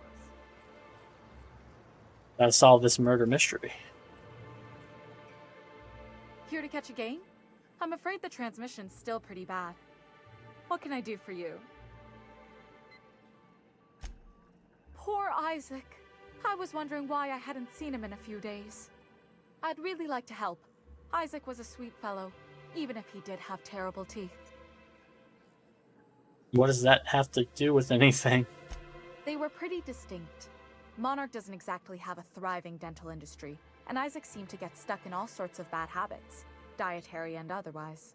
Gotta solve this murder mystery. Here to catch a game? I'm afraid the transmission's still pretty bad. What can I do for you? Poor Isaac. I was wondering why I hadn't seen him in a few days. I'd really like to help. Isaac was a sweet fellow, even if he did have terrible teeth. What does that have to do with anything? They were pretty distinct. Monarch doesn't exactly have a thriving dental industry, and Isaac seemed to get stuck in all sorts of bad habits, dietary and otherwise.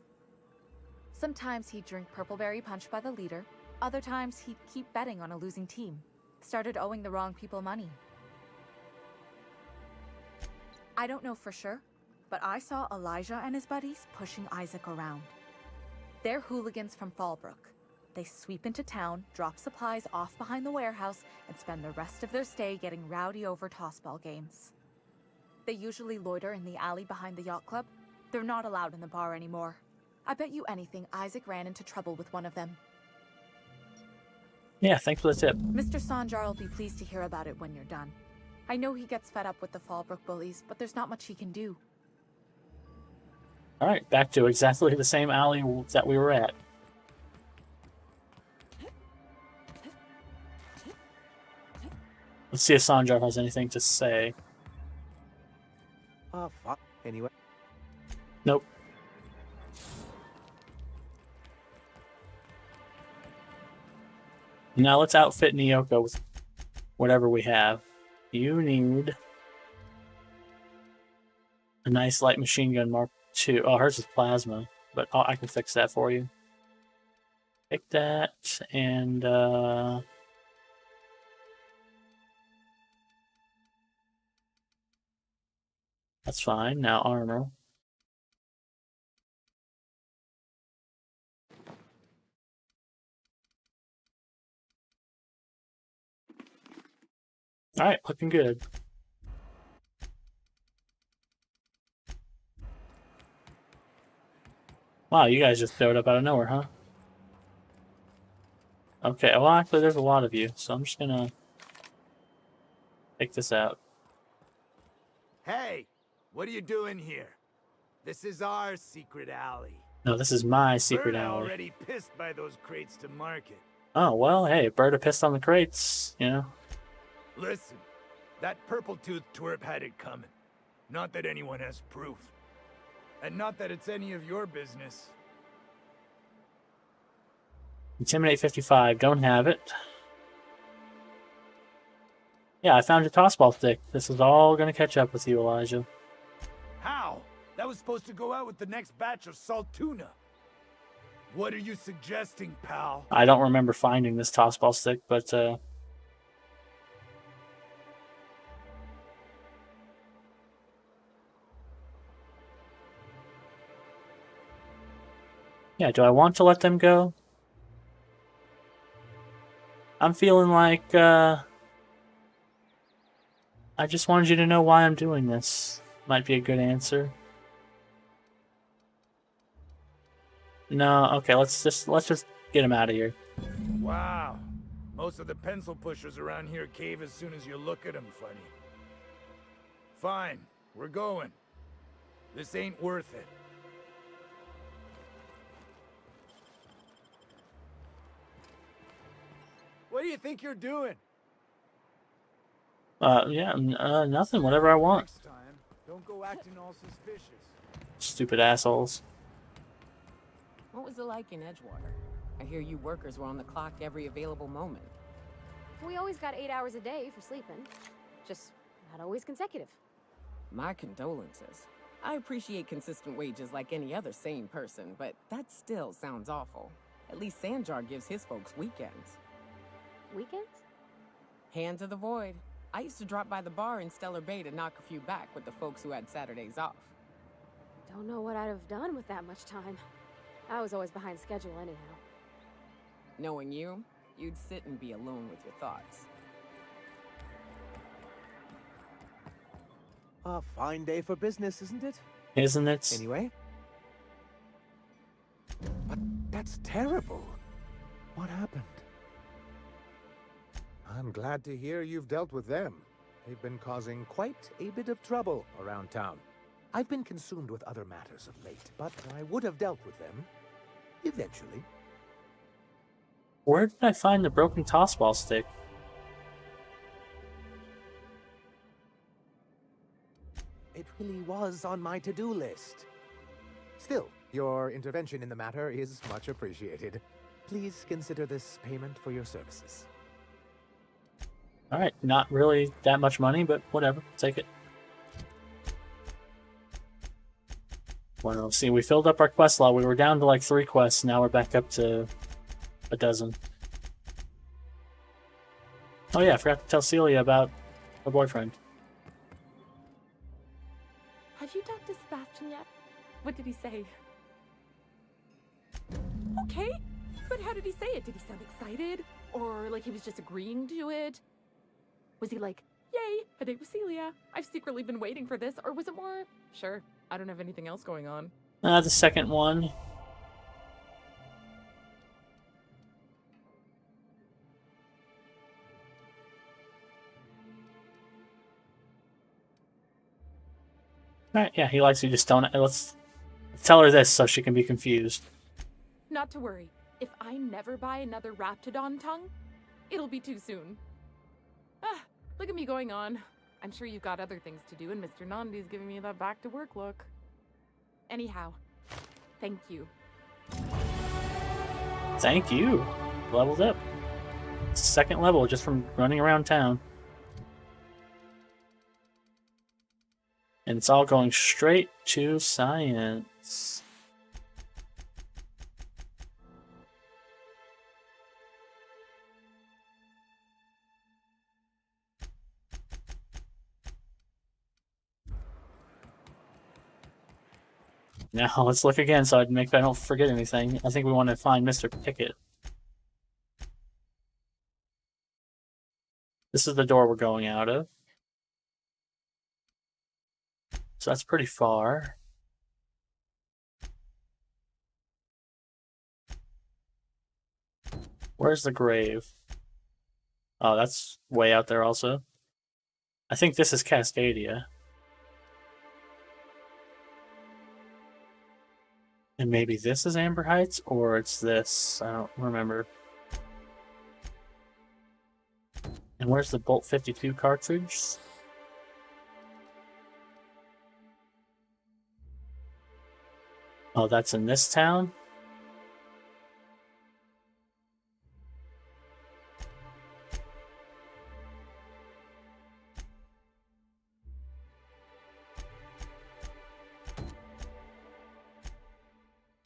Sometimes he'd drink purpleberry punch by the liter, other times he'd keep betting on a losing team, started owing the wrong people money. I don't know for sure, but I saw Elijah and his buddies pushing Isaac around. They're hooligans from Fallbrook. They sweep into town, drop supplies off behind the warehouse, and spend the rest of their stay getting rowdy over tossball games. They usually loiter in the alley behind the yacht club. They're not allowed in the bar anymore. I bet you anything Isaac ran into trouble with one of them. Yeah, thanks for the tip. Mr. Sanjar will be pleased to hear about it when you're done. I know he gets fed up with the Fallbrook bullies, but there's not much he can do. Alright, back to exactly the same alley that we were at. Let's see if Sanjar has anything to say. Fuck. Anyway. Nope. Now let's outfit Nyoka with whatever we have. You need a nice light machine gun Mark II. Oh, hers is plasma, but I can fix that for you. Pick that, and that's fine. Now armor. Alright, looking good. Wow, you guys just showed up out of nowhere, huh? Okay, well actually there's a lot of you, so I'm just gonna take this out. Hey, what are you doing here? This is our secret alley. No, this is my secret We're alley. already pissed by those crates to market. Oh, well, hey, Berta pissed on the crates, you know. Listen, that purple-toothed twerp had it coming. Not that anyone has proof. And not that it's any of your business. Intimidate 55, don't have it. Yeah, I found your tossball stick. This is all gonna catch up with you, Elijah. How? That was supposed to go out with the next batch of salt tuna. What are you suggesting, pal? I don't remember finding this tossball stick, but yeah, do I want to let them go? I'm feeling like I I just wanted you to know why I'm doing this. Might be a good answer. No, okay, let's just get him out of here. Wow. Most of the pencil pushers around here cave as soon as you look at them funny. Fine, we're going. This ain't worth it. What do you think you're doing? Yeah, nothing, whatever I want. Next time, don't go acting all suspicious. Stupid assholes. What was it like in Edgewater? I hear you workers were on the clock every available moment. We always got 8 hours a day for sleeping. Just not always consecutive. My condolences. I appreciate consistent wages like any other sane person, but that still sounds awful. At least Sanjar gives his folks weekends. Weekends? Hand to the void. I used to drop by the bar in Stellar Bay to knock a few back with the folks who had Saturdays off. Don't know what I'd have done with that much time. I was always behind schedule anyhow. Knowing you, you'd sit and be alone with your thoughts. A fine day for business, isn't it? Isn't it? Anyway. But that's terrible. What happened? I'm glad to hear you've dealt with them. They've been causing quite a bit of trouble around town. I've been consumed with other matters of late, but I would have dealt with them eventually. Where did I find the broken tossball stick? It really was on my to-do list. Still, your intervention in the matter is much appreciated. Please consider this payment for your services. Alright, not really that much money, but whatever, take it. Well, see, we filled up our quest log. We were down to like 3 quests, now we're back up to a dozen. Oh yeah, I forgot to tell Celia about her boyfriend. Have you talked to Sebastian yet? What did he say? Okay, but how did he say it? Did he sound excited? Or like he was just agreeing to it? Was he like, yay, a date with Celia? I've secretly been waiting for this. Or was it more, sure, I don't have anything else going on? The second one. Alright, yeah, he likes you, just don't. Let's tell her this so she can be confused. Not to worry. If I never buy another Raptidon tongue, it'll be too soon. Ah, look at me going on. I'm sure you've got other things to do, and Mr. Nandi's giving me that back-to-work look. Anyhow, thank you. Thank you. Leveled up. It's second level just from running around town. And it's all going straight to science. Now let's look again so I don't forget anything. I think we want to find Mr. Pickett. This is the door we're going out of. So that's pretty far. Where's the grave? Oh, that's way out there also. I think this is Cascadia. And maybe this is Amber Heights, or it's this. I don't remember. And where's the Bolt 52 cartridge? Oh, that's in this town?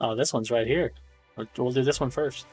Oh, this one's right here. We'll do this one first.